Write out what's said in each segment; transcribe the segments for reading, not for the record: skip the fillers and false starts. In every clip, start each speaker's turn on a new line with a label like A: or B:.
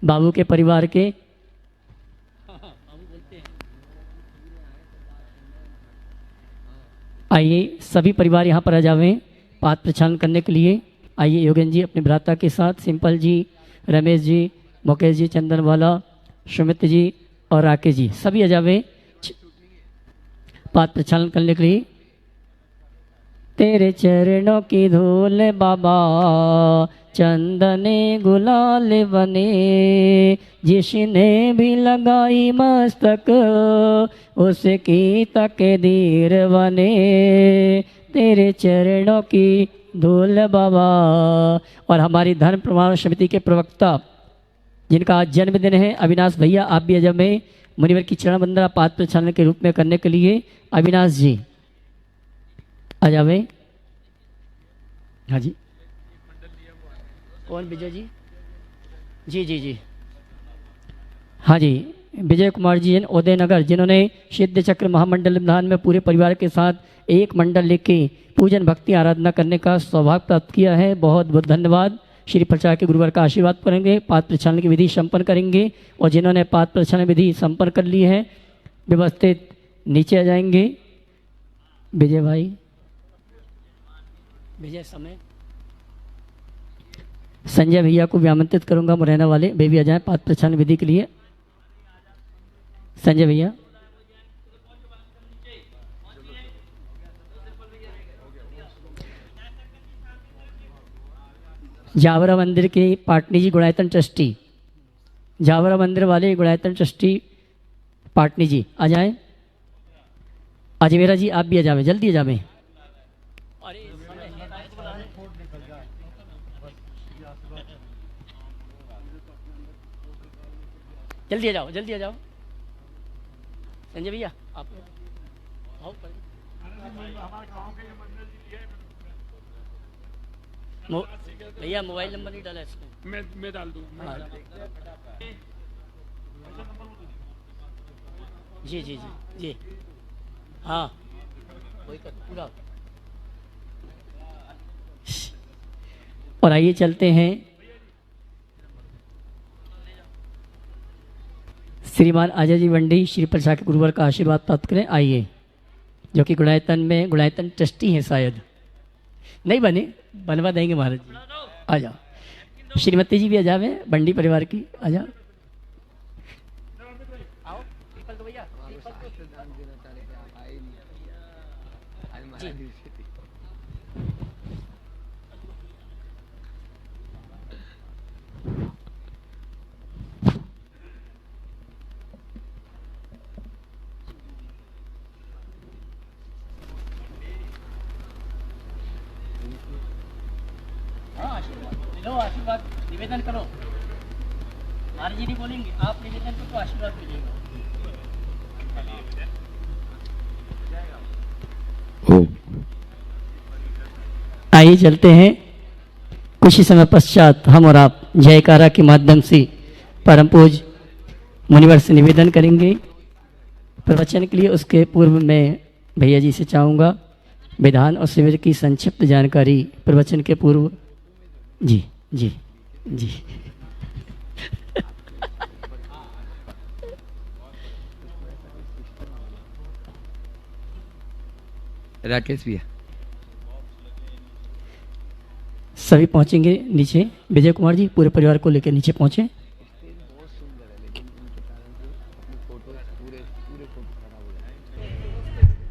A: बाबू के परिवार के आइए सभी परिवार यहाँ पर आ जावें पात्र प्रक्षालन करने के लिए। आइए योगेंद्र जी अपने भ्राता के साथ, सिंपल जी, रमेश जी, मुकेश जी, चंदनवाला, सुमित जी और राकेश जी सभी आ जावें पात्र प्रक्षालन करने के लिए। तेरे चरणों की धूल बाबा चंदने गुलाल बने, जिसने भी लगाई मस्तक उसकी तकदीर बने। तेरे चरणों की धूल बाबा। और हमारी धर्म प्रमाण समिति के प्रवक्ता जिनका आज जन्मदिन है अविनाश भैया, आप भी अजब में मुनिवर की चरण वंदना पात्र प्रक्षालन के रूप में करने के लिए अविनाश जी आ जावे। हाँ जी, कौन? विजय जी? जी जी जी, हाँ जी, विजय कुमार जी उदय नगर, जिन्होंने सिद्ध चक्र महामंडल विधान में पूरे परिवार के साथ एक मंडल लेके पूजन भक्ति आराधना करने का सौभाग्य प्राप्त किया है। बहुत बहुत धन्यवाद। श्री प्रचार के गुरुवर का आशीर्वाद करेंगे, पात्र प्रक्षालन की विधि संपन्न करेंगे। और जिन्होंने पात्र प्रक्षालन विधि संपन्न कर ली है व्यवस्थित नीचे आ जाएंगे। विजय भाई, विजय समय, संजय भैया को भी आमंत्रित करूंगा, मुरैना वाले वे भी आ जाएं पात्र प्रक्षालन विधि के लिए। संजय भैया, जावरा मंदिर के पाटनी जी गुणायतन ट्रस्टी, जावरा मंदिर वाले गुणायतन ट्रस्टी पाटनी जी आ जाएं। अजमेरा जी आप भी आ जावें, जल्दी आ जावें। जल्दी आ जाओ, जल्दी आ जाओ। संजय भैया आप भैया मोबाइल नंबर नहीं डाला इसमें, मैं डाल दूँ। जी जी जी जी, हाँ वही कर पूरा। और आइए चलते हैं श्रीमान अजय जी वंडी, श्री प्रसाद के गुरुवर का आशीर्वाद प्राप्त करें। आइए, जो कि गुणायतन में गुणायतन ट्रस्टी हैं, शायद नहीं बने, बनवा देंगे महाराज जी। आ जाओ। श्रीमती जी भी आ जावे, बंडी परिवार की आ जाओ। लो आशीर्वाद निवेदन करो, महाराज जी नहीं बोलेंगे, आप निवेदन करो तो आशीर्वाद मिलेगा। आइए चलते हैं। कुछ ही समय पश्चात हम और आप जयकारा के माध्यम से परम पूज मुनिवर से निवेदन करेंगे प्रवचन के लिए। उसके पूर्व मैं भैया जी से चाहूँगा विधान और शिविर की संक्षिप्त जानकारी प्रवचन के पूर्व। जी जी जी
B: राकेश भैया
A: सभी पहुंचेंगे नीचे। विजय कुमार जी पूरे परिवार को लेकर नीचे पहुंचे।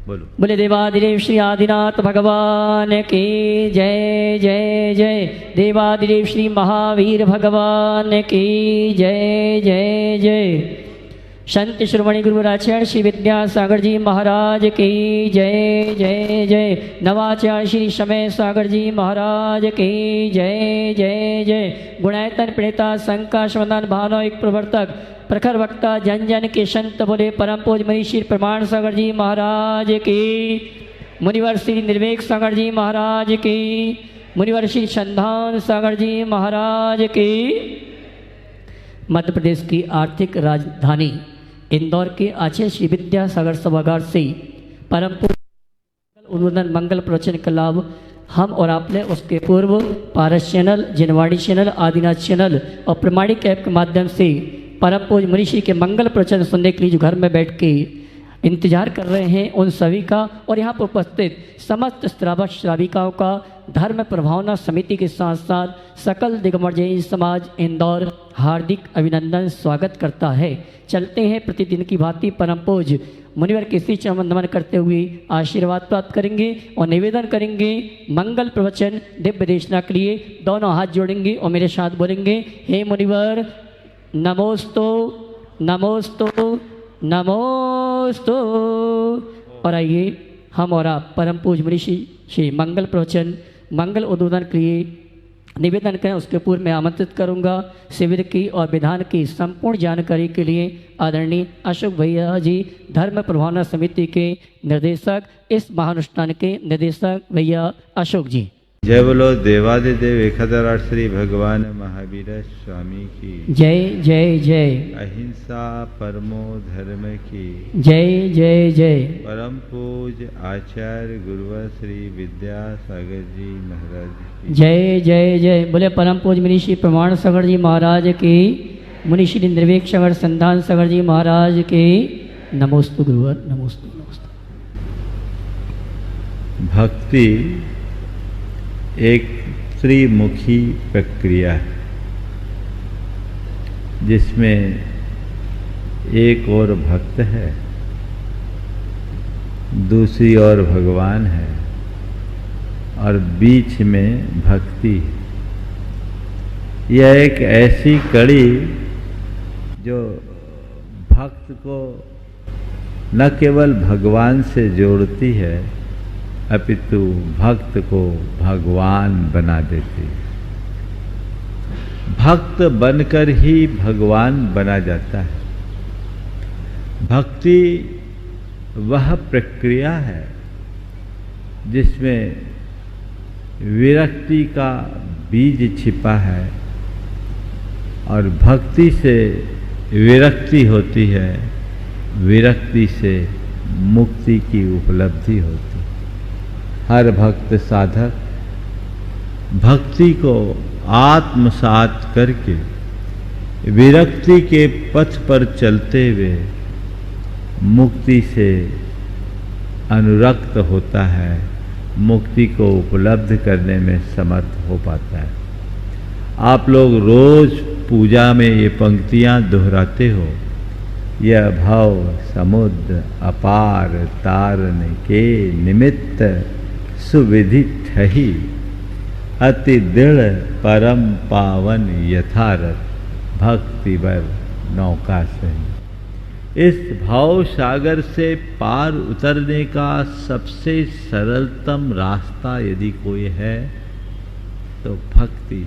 B: बोलो।
A: बोले देवादिदेव श्री आदिनाथ भगवान की जय जय जय। देवादिदेव श्री महावीर भगवान की जय जय जय। संत श्रोमणी गुरुराचार्य श्री विद्यासागर जी महाराज की जय जय जय। नवाचार्य श्री समय सागर जी महाराज की जय जय जय। गुणायतन प्रणेता संघ का समाधान भावना एक प्रवर्तक प्रखर वक्ता जन जन के संत बोले परम पूज मनी श्री प्रमाण सागर जी महाराज की। मुनिवर श्री निर्वेक सागर जी महाराज की। मुनिवर श्री संधान सागर जी महाराज की। मध्य प्रदेश की आर्थिक राजधानी इंदौर के आचार्य श्री विद्यासागर सभागार से परम पूज्य उन्मोदन मंगल प्रवचन का लाभ हम और आपने उसके पूर्व पारस चैनल, जिनवाड़ी चैनल, आदिनाथ चैनल और प्रमाणिक ऐप के माध्यम से परम पूज्य मुनीषी के मंगल प्रवचन सुनने के लिए जो घर में बैठ के इंतजार कर रहे हैं, उन सभी का और यहाँ पर उपस्थित समस्त श्रावक श्राविकाओं का धर्म प्रभावना समिति के साथ साथ सकल दिगंबर जैन समाज इंदौर हार्दिक अभिनंदन स्वागत करता है। चलते हैं प्रतिदिन की भांति परम पूज्य मुनिवर के श्री चरण नमन करते हुए आशीर्वाद प्राप्त करेंगे और निवेदन करेंगे मंगल प्रवचन दिव्य देशना के लिए। दोनों हाथ जोड़ेंगे और मेरे साथ बोलेंगे, हे मुनिवर नमोस्तु नमोस्तु नमोस्तु। और आइए हम और आप परम पूज्य मुनीषी श्री मंगल प्रवचन मंगल उद्बोधन के लिए निवेदन करें। उसके पूर्व मैं आमंत्रित करूंगा शिविर की और विधान की संपूर्ण जानकारी के लिए आदरणीय अशोक भैया जी, धर्म प्रभावना समिति के निर्देशक, इस महानुष्ठान के निर्देशक भैया अशोक जी।
C: जय बोलो देवादिदेव 1008 श्री भगवान महावीर स्वामी की
A: जय जय जय।
C: अहिंसा परमो धर्म की
A: जय जय जय।
C: परम पूज्य आचार्य गुरुवर श्री विद्यासागर जी महाराज की
A: जय जय जय। बोले परम पूज्य मुनीषी प्रमाण सागर जी महाराज की, मुनीषी निर्वेक सागर संधान सागर जी महाराज की नमोस्तु गुरुवर, नमोस्तु नमोस्तु।
C: भक्ति एक त्रिमुखी प्रक्रिया है जिसमें एक और भक्त है, दूसरी ओर भगवान है और बीच में भक्ति है। यह एक ऐसी कड़ी जो भक्त को न केवल भगवान से जोड़ती है अपितु भक्त को भगवान बना देती है। भक्त बनकर ही भगवान बना जाता है। भक्ति वह प्रक्रिया है जिसमें विरक्ति का बीज छिपा है और भक्ति से विरक्ति होती है, विरक्ति से मुक्ति की उपलब्धि होती है। हर भक्त साधक भक्ति को आत्मसात करके विरक्ति के पथ पर चलते हुए मुक्ति से अनुरक्त होता है, मुक्ति को उपलब्ध करने में समर्थ हो पाता है। आप लोग रोज पूजा में ये पंक्तियां दोहराते हो, यह भव समुद्र अपार तारन के निमित्त सुविधि ठही अति दृढ़ परम पावन यथारथ भक्ति वर नौका सही। इस भाव सागर से पार उतरने का सबसे सरलतम रास्ता यदि कोई है तो भक्ति।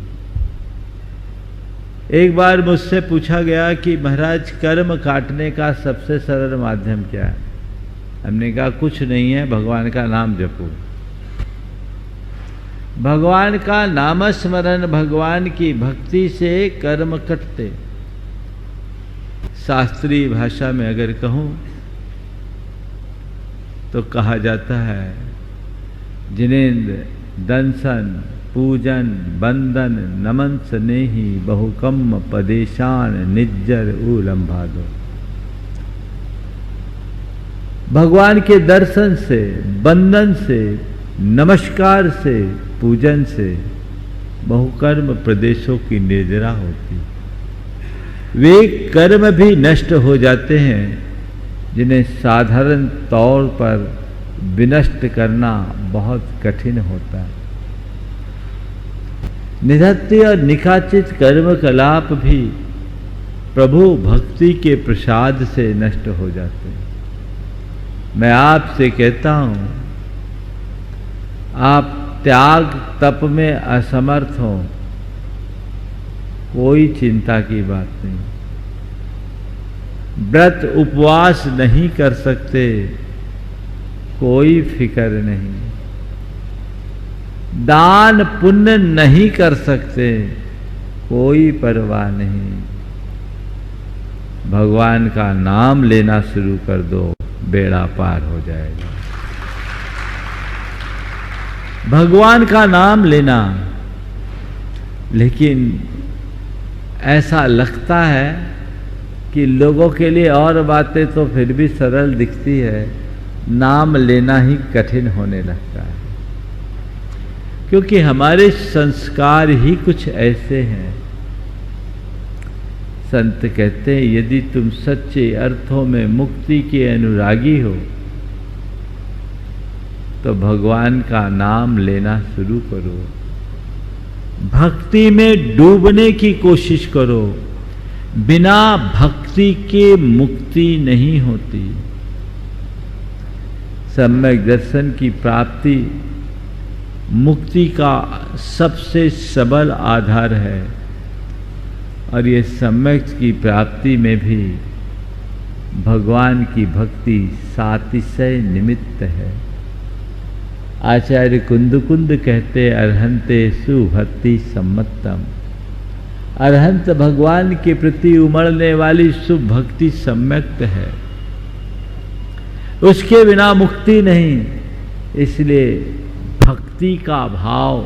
C: एक बार मुझसे पूछा गया कि महाराज कर्म काटने का सबसे सरल माध्यम क्या है? हमने कहा कुछ नहीं है, भगवान का नाम जपो। भगवान का नामस्मरण, भगवान की भक्ति से कर्म कटते। शास्त्रीय भाषा में अगर कहूं तो कहा जाता है जिनेन्द्र दंसन पूजन बंदन नमन स्नेही बहुकम पदेशान निज्जर उलंभा दो। भगवान के दर्शन से, बंदन से, नमस्कार से, पूजन से बहुकर्म प्रदेशों की निर्जरा होती। वे कर्म भी नष्ट हो जाते हैं जिन्हें साधारण तौर पर विनष्ट करना बहुत कठिन होता है। निधत्ते और निकाचित कर्म कलाप भी प्रभु भक्ति के प्रसाद से नष्ट हो जाते हैं। मैं आपसे कहता हूं, आप त्याग तप में असमर्थ हो, कोई चिंता की बात नहीं। व्रत उपवास नहीं कर सकते, कोई फिक्र नहीं। दान पुण्य नहीं कर सकते, कोई परवाह नहीं। भगवान का नाम लेना शुरू कर दो, बेड़ा पार हो जाएगा। भगवान का नाम लेना, लेकिन ऐसा लगता है कि लोगों के लिए और बातें तो फिर भी सरल दिखती है, नाम लेना ही कठिन होने लगता है, क्योंकि हमारे संस्कार ही कुछ ऐसे हैं। संत कहते हैं यदि तुम सच्चे अर्थों में मुक्ति के अनुरागी हो तो भगवान का नाम लेना शुरू करो, भक्ति में डूबने की कोशिश करो। बिना भक्ति के मुक्ति नहीं होती। सम्यक दर्शन की प्राप्ति मुक्ति का सबसे सबल आधार है, और ये सम्यक की प्राप्ति में भी भगवान की भक्ति सातिशय निमित्त है। आचार्य कुंद कहते अरहंते सुभक्ति सम्मतम, अरहंत भगवान के प्रति उमड़ने वाली शुभ भक्ति सम्यक्त है, उसके बिना मुक्ति नहीं। इसलिए भक्ति का भाव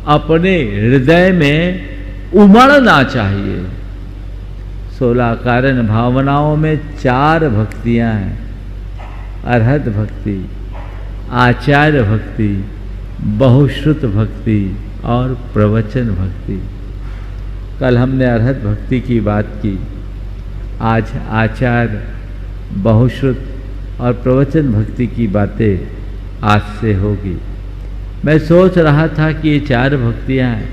C: अपने हृदय में उमड़ना चाहिए। 16 कारण भावनाओं में 4 भक्तियां हैं, अरहत भक्ति, आचार्य भक्ति, बहुश्रुत भक्ति और प्रवचन भक्ति। कल हमने अरहत भक्ति की बात की, आज आचार्य, बहुश्रुत और प्रवचन भक्ति की बातें आज से होगी। मैं सोच रहा था कि ये 4 भक्तियां हैं,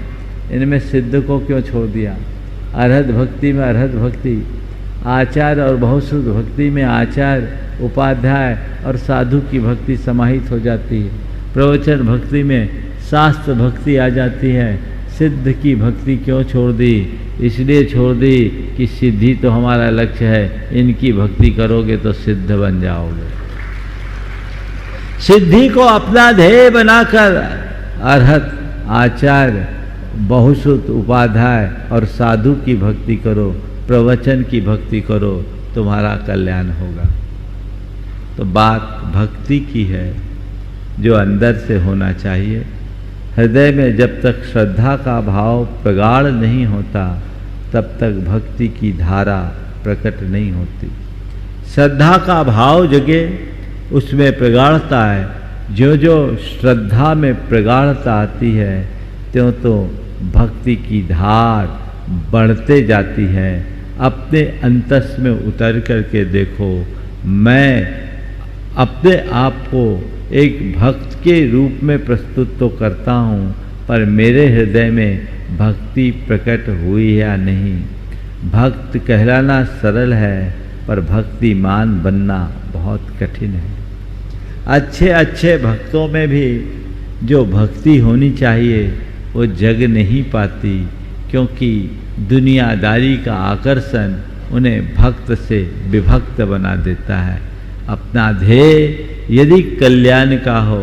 C: इनमें सिद्ध को क्यों छोड़ दिया। अरहत भक्ति में अरहत भक्ति, आचार्य और बहुश्रुत भक्ति में आचार्य, उपाध्याय और साधु की भक्ति समाहित हो जाती है। प्रवचन भक्ति में शास्त्र भक्ति आ जाती है। सिद्ध की भक्ति क्यों छोड़ दी? इसलिए छोड़ दी कि सिद्धि तो हमारा लक्ष्य है, इनकी भक्ति करोगे तो सिद्ध बन जाओगे। सिद्धि को अपना ध्येय बनाकर अरहत, आचार्य, बहुश्रुत, उपाध्याय और साधु की भक्ति करो, प्रवचन की भक्ति करो, तुम्हारा कल्याण होगा। तो बात भक्ति की है जो अंदर से होना चाहिए। हृदय में जब तक श्रद्धा का भाव प्रगाढ़ नहीं होता तब तक भक्ति की धारा प्रकट नहीं होती। श्रद्धा का भाव जगे, उसमें प्रगाढ़ता है। जो जो श्रद्धा में प्रगाढ़ता आती है त्यों तो भक्ति की धार बढ़ते जाती है। अपने अंतस में उतर करके देखो, मैं अपने आप को एक भक्त के रूप में प्रस्तुत तो करता हूँ, पर मेरे हृदय में भक्ति प्रकट हुई या नहीं। भक्त कहलाना सरल है, पर भक्तिमान बनना बहुत कठिन है। अच्छे अच्छे भक्तों में भी जो भक्ति होनी चाहिए वो जग नहीं पाती, क्योंकि दुनियादारी का आकर्षण उन्हें भक्त से विभक्त बना देता है। अपना ध्येय यदि कल्याण का हो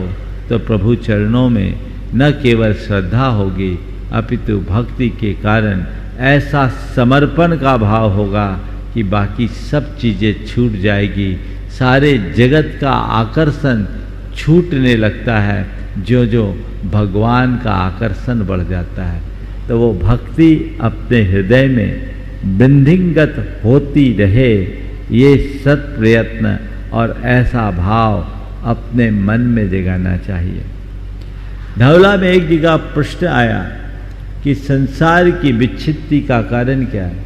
C: तो प्रभु चरणों में न केवल श्रद्धा होगी, अपितु भक्ति के कारण ऐसा समर्पण का भाव होगा कि बाकी सब चीज़ें छूट जाएगी। सारे जगत का आकर्षण छूटने लगता है। जो जो भगवान का आकर्षण बढ़ जाता है तो वो भक्ति अपने हृदय में वृद्धिंगत होती रहे। ये सत प्रयत्न और ऐसा भाव अपने मन में जगाना चाहिए। धौला में एक जगह प्रश्न आया कि संसार की विच्छित्ति का कारण क्या है,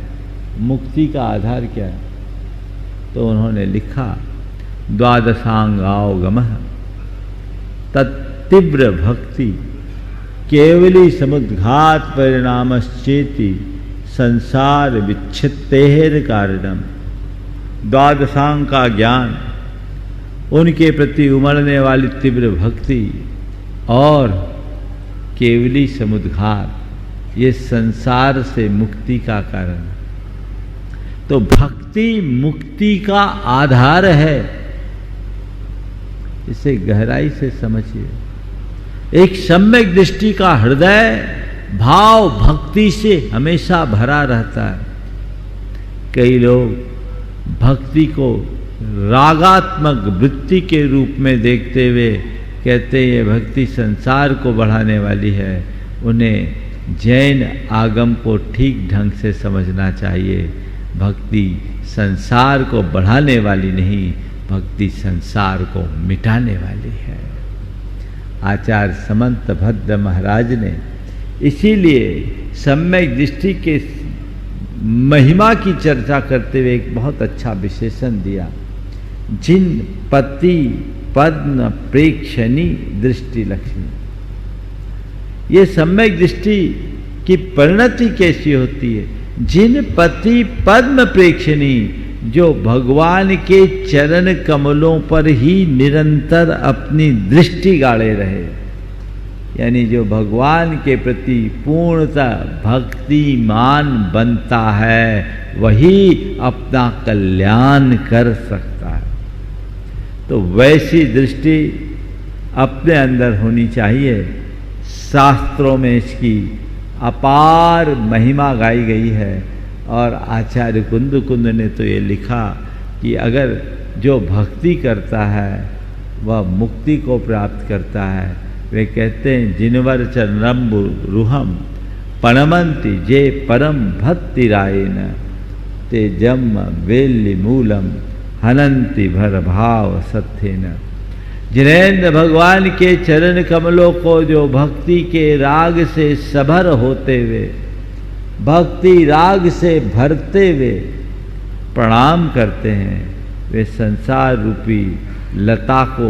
C: मुक्ति का आधार क्या है। तो उन्होंने लिखा, द्वादशांगावगमः तत्तीव्र भक्ति केवली समुद्घात परिणामश्चेति संसार विच्छित्तेर कारणम। द्वादशांग का ज्ञान, उनके प्रति उमड़ने वाली तीव्र भक्ति और केवली समुद्घात, ये संसार से मुक्ति का कारण है। तो भक्ति मुक्ति का आधार है, इसे गहराई से समझिए। एक सम्यक दृष्टि का हृदय भाव भक्ति से हमेशा भरा रहता है। कई लोग भक्ति को रागात्मक वृत्ति के रूप में देखते हुए कहते ये भक्ति संसार को बढ़ाने वाली है, उन्हें जैन आगम को ठीक ढंग से समझना चाहिए। भक्ति संसार को बढ़ाने वाली नहीं, भक्ति संसार को मिटाने वाली है। आचार्य समंत भद्र महाराज ने इसीलिए सम्यक दृष्टि के महिमा की चर्चा करते हुए एक बहुत अच्छा विशेषण दिया। जिन पति पद्म प्रेक्षणी दृष्टि लक्ष्मी। ये सम्यक दृष्टि की परिणति कैसी होती है? जिन पति पद्म प्रेक्षणी, जो भगवान के चरण कमलों पर ही निरंतर अपनी दृष्टि गाड़े रहे, यानी जो भगवान के प्रति पूर्णतः भक्तिमान बनता है, वही अपना कल्याण कर सकता है। तो वैसी दृष्टि अपने अंदर होनी चाहिए। शास्त्रों में इसकी अपार महिमा गाई गई है और आचार्य कुंद ने तो ये लिखा कि अगर जो भक्ति करता है वह मुक्ति को प्राप्त करता है। वे कहते हैं जिनवर चरणम्बु रुहम पणमंति जे परम भक्ति रायन ते जम वेल्लि मूलम हनंति भर भाव सत्येन। जिनेन्द्र भगवान के चरण कमलों को जो भक्ति के राग से सभर होते हुए, भक्ति राग से भरते हुए प्रणाम करते हैं, वे संसार रूपी लता को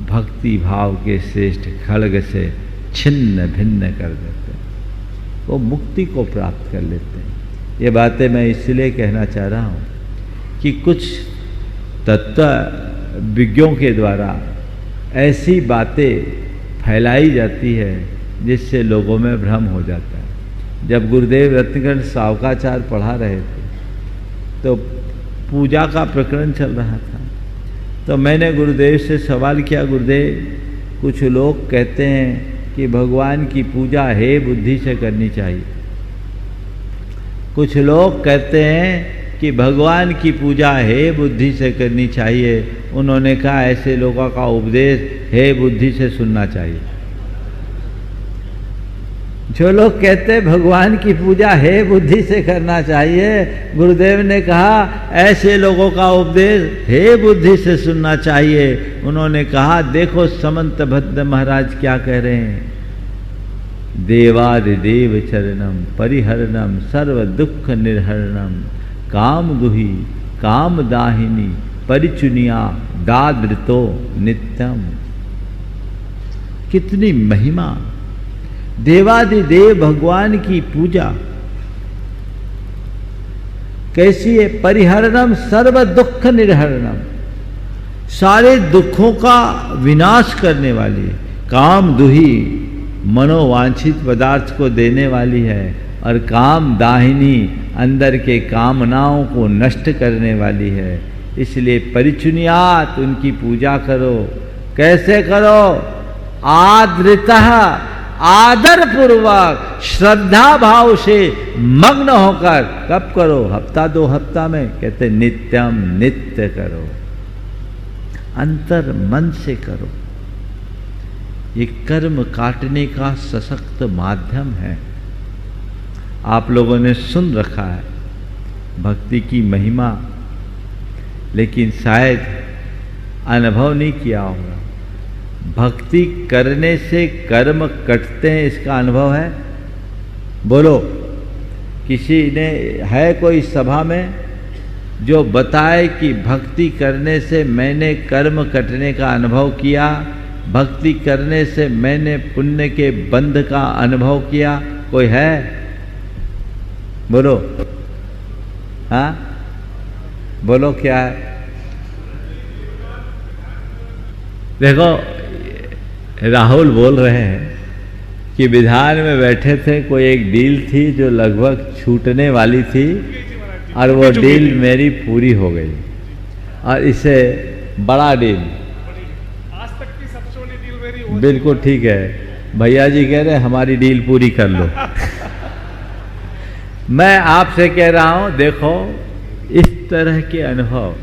C: भक्ति भाव के श्रेष्ठ खड्ग से छिन्न भिन्न कर देते हैं, वो मुक्ति को प्राप्त कर लेते हैं। ये बातें मैं इसलिए कहना चाह रहा हूँ कि कुछ तत्व विज्ञों के द्वारा ऐसी बातें फैलाई जाती है जिससे लोगों में भ्रम हो जाता है। जब गुरुदेव रत्नगंज सावकाचार्य पढ़ा रहे थे तो पूजा का प्रकरण चल रहा था, तो मैंने गुरुदेव से सवाल किया, गुरुदेव कुछ लोग कहते हैं कि भगवान की पूजा हे बुद्धि से करनी चाहिए, कुछ लोग कहते हैं कि भगवान की पूजा हे बुद्धि से करनी चाहिए। उन्होंने कहा ऐसे लोगों का उपदेश हे बुद्धि से सुनना चाहिए। जो लोग कहते हैं भगवान की पूजा हे बुद्धि से करना चाहिए, गुरुदेव ने कहा ऐसे लोगों का उपदेश हे बुद्धि से सुनना चाहिए। उन्होंने कहा देखो समंत भद्र महाराज क्या कह रहे हैं, देवादिदेव चरणम परिहरणम सर्व दुख निर्हरणम काम दुही काम दाहिनी परिचुनिया दादृतो नित्यम। कितनी महिमा! देवादिदेव भगवान की पूजा कैसी है? परिहरणम सर्व दुख निर्हरणम, सारे दुखों का विनाश करने वाली, काम दुही मनोवांछित पदार्थ को देने वाली है, और काम दाहिनी अंदर के कामनाओं को नष्ट करने वाली है। इसलिए परिचुनियात उनकी पूजा करो। कैसे करो? आदृतः आदर पूर्वक श्रद्धा भाव से मग्न होकर। कब करो? हफ्ता दो हफ्ता में? कहते नित्यम, नित्य करो, अंतर मन से करो। ये कर्म काटने का सशक्त माध्यम है। आप लोगों ने सुन रखा है भक्ति की महिमा, लेकिन शायद अनुभव नहीं किया होगा। भक्ति करने से कर्म कटते हैं, इसका अनुभव है? बोलो, किसी ने है कोई सभा में जो बताए कि भक्ति करने से मैंने कर्म कटने का अनुभव किया, भक्ति करने से मैंने पुण्य के बंध का अनुभव किया? कोई है? बोलो। हाँ बोलो, क्या है? देखो, राहुल बोल रहे हैं कि विधान में बैठे थे, कोई एक डील थी जो लगभग छूटने वाली थी और वो डील मेरी पूरी हो गई, और इसे बड़ा डील,
D: आज तक की सबसे बड़ी डील मेरी।
C: बिल्कुल ठीक है। भैया जी कह रहे हमारी डील पूरी कर लो। मैं आपसे कह रहा हूं, देखो इस तरह के अनुभव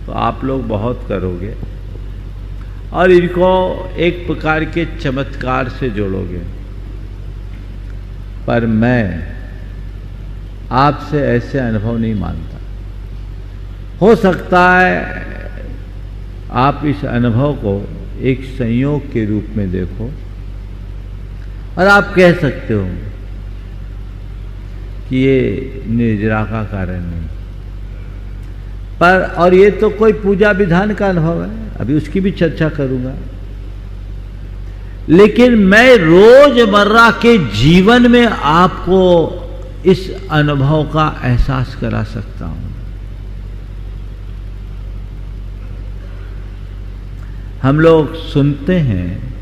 C: तो आप लोग बहुत करोगे, और इनको एक प्रकार के चमत्कार से जोड़ोगे। पर मैं आपसे ऐसे अनुभव नहीं मानता। हो सकता है आप इस अनुभव को एक संयोग के रूप में देखो और आप कह सकते हो कि ये निर्जरा का कारण नहीं, पर और ये तो कोई पूजा विधान का अनुभव है, अभी उसकी भी चर्चा करूंगा। लेकिन मैं रोजमर्रा के जीवन में आपको इस अनुभव का एहसास करा सकता हूं। हम लोग सुनते हैं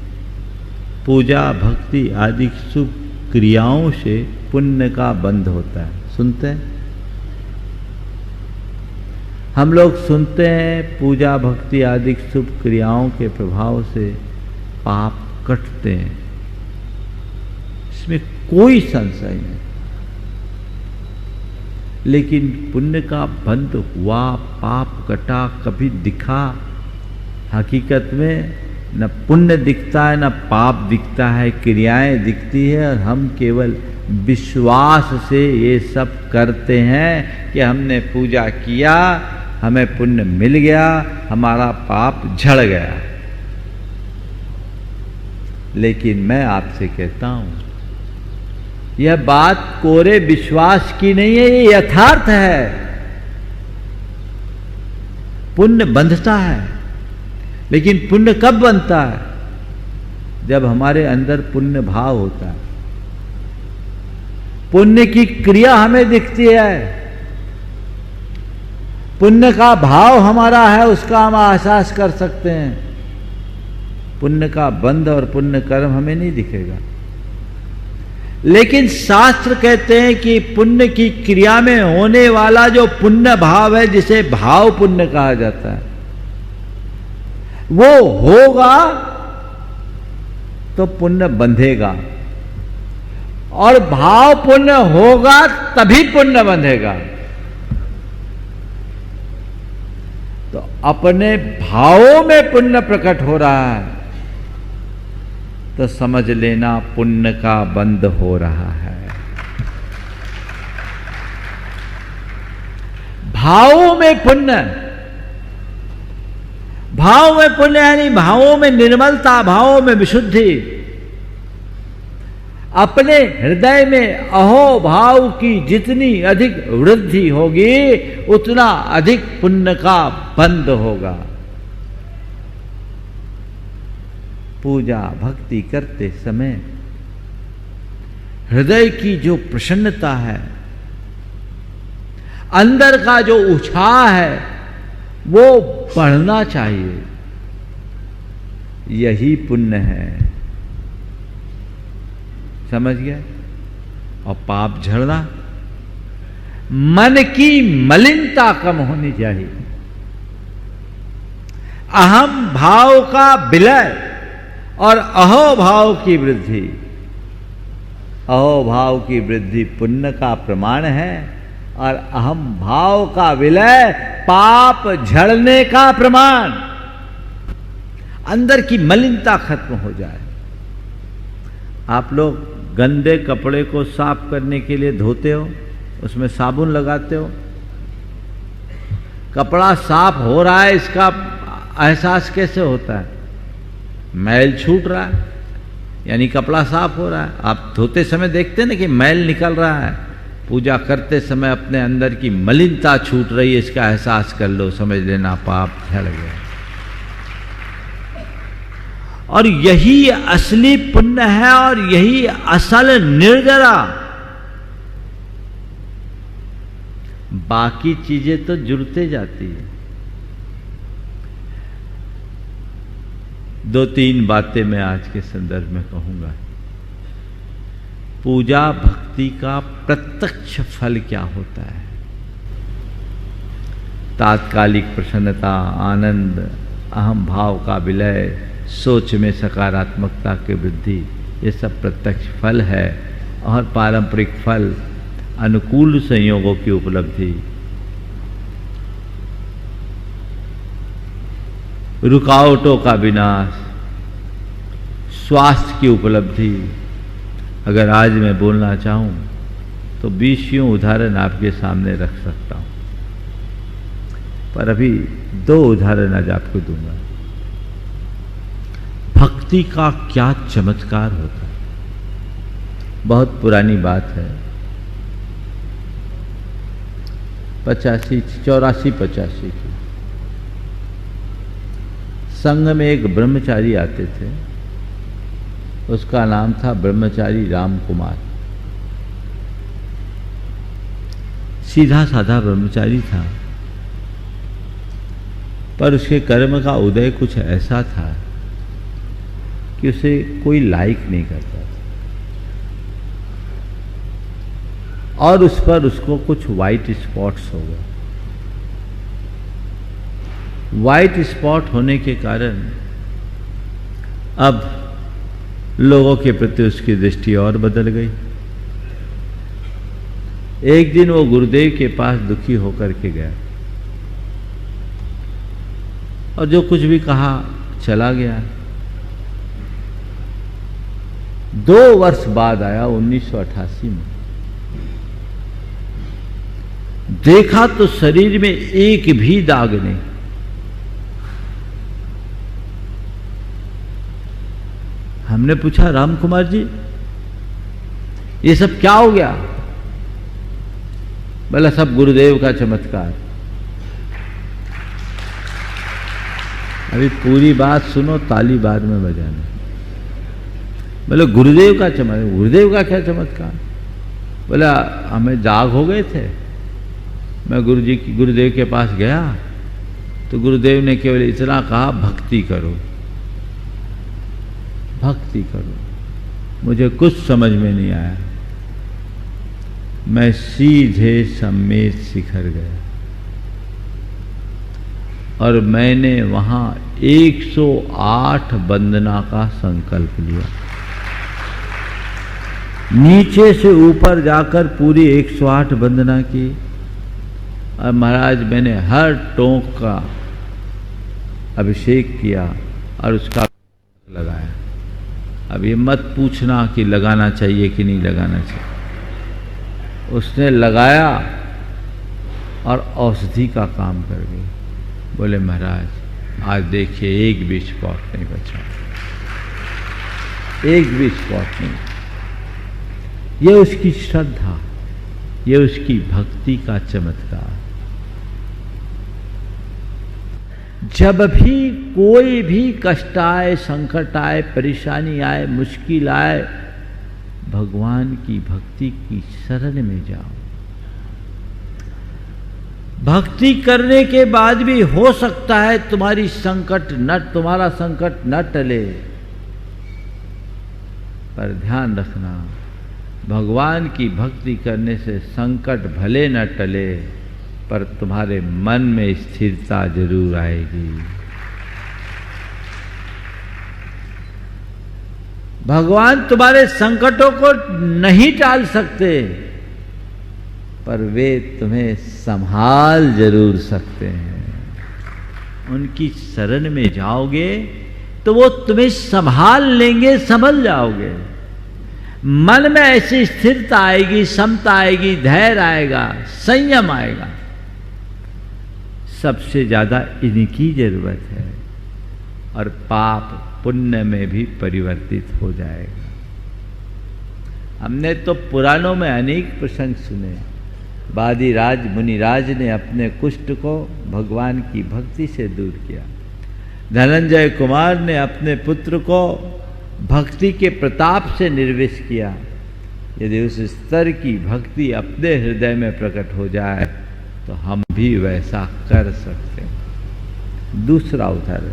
C: पूजा भक्ति आदि शुभ क्रियाओं से पुण्य का बंध होता है, सुनते हैं। हम लोग सुनते हैं पूजा भक्ति आदि शुभ क्रियाओं के प्रभाव से पाप कटते हैं, इसमें कोई संशय नहीं। लेकिन पुण्य का बंध हुआ, पाप कटा, कभी दिखा? हकीकत में न पुण्य दिखता है न पाप दिखता है, क्रियाएं दिखती है और हम केवल विश्वास से ये सब करते हैं कि हमने पूजा किया, हमें पुण्य मिल गया, हमारा पाप झड़ गया। लेकिन मैं आपसे कहता हूं यह बात कोरे विश्वास की नहीं है, ये यथार्थ है। पुण्य बंधता है, लेकिन पुण्य कब बनता है? जब हमारे अंदर पुण्य भाव होता है, पुण्य की क्रिया हमें दिखती है, पुण्य का भाव हमारा है, उसका हम एहसास कर सकते हैं। पुण्य का बंध और पुण्य कर्म हमें नहीं दिखेगा। लेकिन शास्त्र कहते हैं कि पुण्य की क्रिया में होने वाला जो पुण्य भाव है, जिसे भाव पुण्य कहा जाता है, वो होगा तो पुण्य बंधेगा, और भाव पुण्य होगा तभी पुण्य बंधेगा। तो अपने भावों में पुण्य प्रकट हो रहा है तो समझ लेना पुण्य का बंध हो रहा है। भावों में पुण्य, भाव में पुण्य यानी भावों में निर्मलता, भावों में विशुद्धि। अपने हृदय में अहो भाव की जितनी अधिक वृद्धि होगी उतना अधिक पुण्य का बंध होगा। पूजा भक्ति करते समय हृदय की जो प्रसन्नता है, अंदर का जो उत्साह है, वो बढ़ना चाहिए। यही पुण्य है, समझ गए? और पाप झड़ना, मन की मलिनता कम होनी चाहिए। अहम भाव का विलय और अहो भाव की वृद्धि। अहो भाव की वृद्धि पुण्य का प्रमाण है और अहम भाव का विलय पाप झड़ने का प्रमाण। अंदर की मलिनता खत्म हो जाए। आप लोग गंदे कपड़े को साफ करने के लिए धोते हो, उसमें साबुन लगाते हो, कपड़ा साफ हो रहा है इसका एहसास कैसे होता है? मैल छूट रहा है, यानी कपड़ा साफ हो रहा है। आप धोते समय देखते हैं ना कि मैल निकल रहा है। पूजा करते समय अपने अंदर की मलिनता छूट रही है, इसका एहसास कर लो, समझ लेना पाप झड़ गया। और यही असली पुण्य है और यही असल निर्जरा। बाकी चीजें तो जुड़ते जाती है। दो तीन बातें मैं आज के संदर्भ में कहूंगा। पूजा भक्ति का प्रत्यक्ष फल क्या होता है? तात्कालिक प्रसन्नता, आनंद, अहम भाव का विलय, सोच में सकारात्मकता की वृद्धि, ये सब प्रत्यक्ष फल है। और पारंपरिक फल अनुकूल संयोगों की उपलब्धि। रुकावटों का विनाश, स्वास्थ्य की उपलब्धि। अगर आज मैं बोलना चाहूं तो 20 उदाहरण आपके सामने रख सकता हूं, पर अभी 2 उदाहरण आज आपको दूंगा। भक्ति का क्या चमत्कार होता है। बहुत पुरानी बात है, 84-85 की। संघ में एक ब्रह्मचारी आते थे, उसका नाम था ब्रह्मचारी राम कुमार। सीधा साधा ब्रह्मचारी था, पर उसके कर्म का उदय कुछ ऐसा था कि उसे कोई लाइक नहीं करता था, और उस पर उसको कुछ वाइट स्पॉट्स हो गए। वाइट स्पॉट होने के कारण अब लोगों के प्रति उसकी दृष्टि और बदल गई। एक दिन वो गुरुदेव के पास दुखी होकर के गया और जो कुछ भी कहा चला गया। 2 वर्ष बाद आया 1988 में, देखा तो शरीर में एक भी दाग नहीं। हमने पूछा, राम कुमार जी ये सब क्या हो गया? बोला, सब गुरुदेव का चमत्कार। अभी पूरी बात सुनो, ताली बाद में बजाना। बोले गुरुदेव का चमत्कार। गुरुदेव का क्या चमत्कार? बोला, हमें दाग हो गए थे, मैं गुरुदेव के पास गया तो गुरुदेव ने केवल इतना कहा, भक्ति करो, भक्ति करो। मुझे कुछ समझ में नहीं आया, मैं सीधे सम्मेद शिखर गया और मैंने वहां 108 वंदना का संकल्प लिया। नीचे से ऊपर जाकर पूरी 108 वंदना की, और महाराज मैंने हर टोंक का अभिषेक किया और उसका लगाया। अब ये मत पूछना कि लगाना चाहिए कि नहीं लगाना चाहिए, उसने लगाया और औषधि का काम कर गई। बोले महाराज आज देखिए एक भी स्पॉट नहीं बचा, एक भी स्पॉट नहीं। ये उसकी श्रद्धा, ये उसकी भक्ति का चमत्कार। जब भी कोई भी कष्ट आए, संकट आए, परेशानी आए, मुश्किल आए, भगवान की भक्ति की शरण में जाओ। भक्ति करने के बाद भी हो सकता है तुम्हारा संकट न टले, पर ध्यान रखना, भगवान की भक्ति करने से संकट भले न टले, पर तुम्हारे मन में स्थिरता जरूर आएगी। भगवान तुम्हारे संकटों को नहीं टाल सकते, पर वे तुम्हें संभाल जरूर सकते हैं। उनकी शरण में जाओगे तो वो तुम्हें संभाल लेंगे, संभल जाओगे। मन में ऐसी स्थिरता आएगी, समता आएगी, धैर्य आएगा, संयम आएगा। सबसे ज्यादा इनकी जरूरत है, और पाप पुण्य में भी परिवर्तित हो जाएगा। हमने तो पुराणों में अनेक प्रसंग सुने। वादिराज मुनिराज ने अपने कुष्ठ को भगवान की भक्ति से दूर किया। धनंजय कुमार ने अपने पुत्र को भक्ति के प्रताप से निर्विष किया। यदि उस स्तर की भक्ति अपने हृदय में प्रकट हो जाए तो हम भी वैसा कर सकते हैं। दूसरा उदाहरण,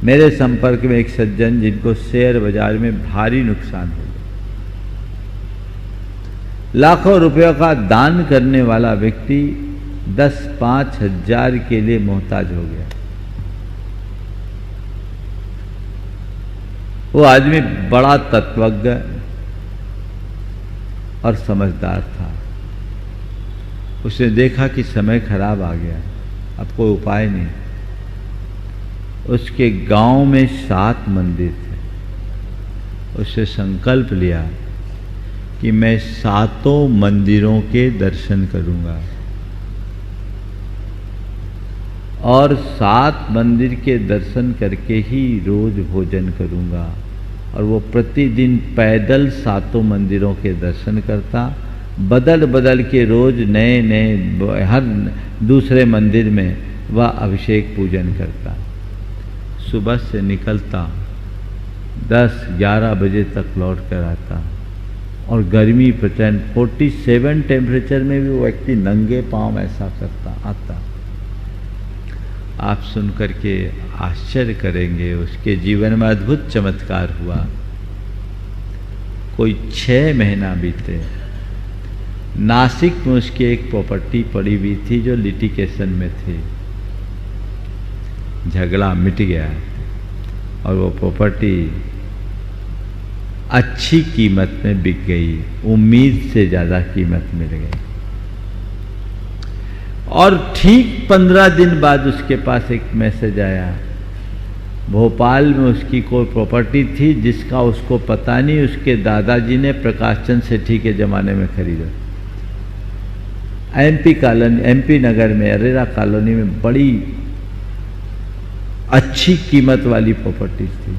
C: मेरे संपर्क में एक सज्जन जिनको शेयर बाजार में भारी नुकसान हो गया। लाखों रुपयों का दान करने वाला व्यक्ति 10-5 हजार के लिए मोहताज हो गया। वो आदमी बड़ा तत्वज्ञ और समझदार था। उसने देखा कि समय खराब आ गया, अब कोई उपाय नहीं, उसके गांव में 7 मंदिर थे। उसने संकल्प लिया कि मैं 7 मंदिरों के दर्शन करूंगा और 7 मंदिर के दर्शन करके ही रोज भोजन करूंगा। और वो प्रतिदिन पैदल 7 मंदिरों के दर्शन करता, बदल बदल के रोज नए नए हर दूसरे मंदिर में वह अभिषेक पूजन करता। सुबह से निकलता, 10-11 बजे तक लौट कर आता और गर्मी प्रचंड 47 टेम्परेचर में भी वो व्यक्ति नंगे पांव ऐसा करता आता। आप सुनकर के आश्चर्य करेंगे, उसके जीवन में अद्भुत चमत्कार हुआ। कोई 6 महीना बीते, नासिक में उसकी एक प्रॉपर्टी पड़ी हुई थी जो लिटिगेशन में थी। झगड़ा मिट गया और वो प्रॉपर्टी अच्छी कीमत में बिक गई, उम्मीद से ज़्यादा कीमत मिल गई। और ठीक 15 दिन बाद उसके पास एक मैसेज आया, भोपाल में उसकी कोई प्रॉपर्टी थी जिसका उसको पता नहीं, उसके दादाजी ने प्रकाश चंद सेठी के ज़माने में खरीदा। एमपी नगर में अरेरा कॉलोनी में बड़ी अच्छी कीमत वाली प्रॉपर्टी थी।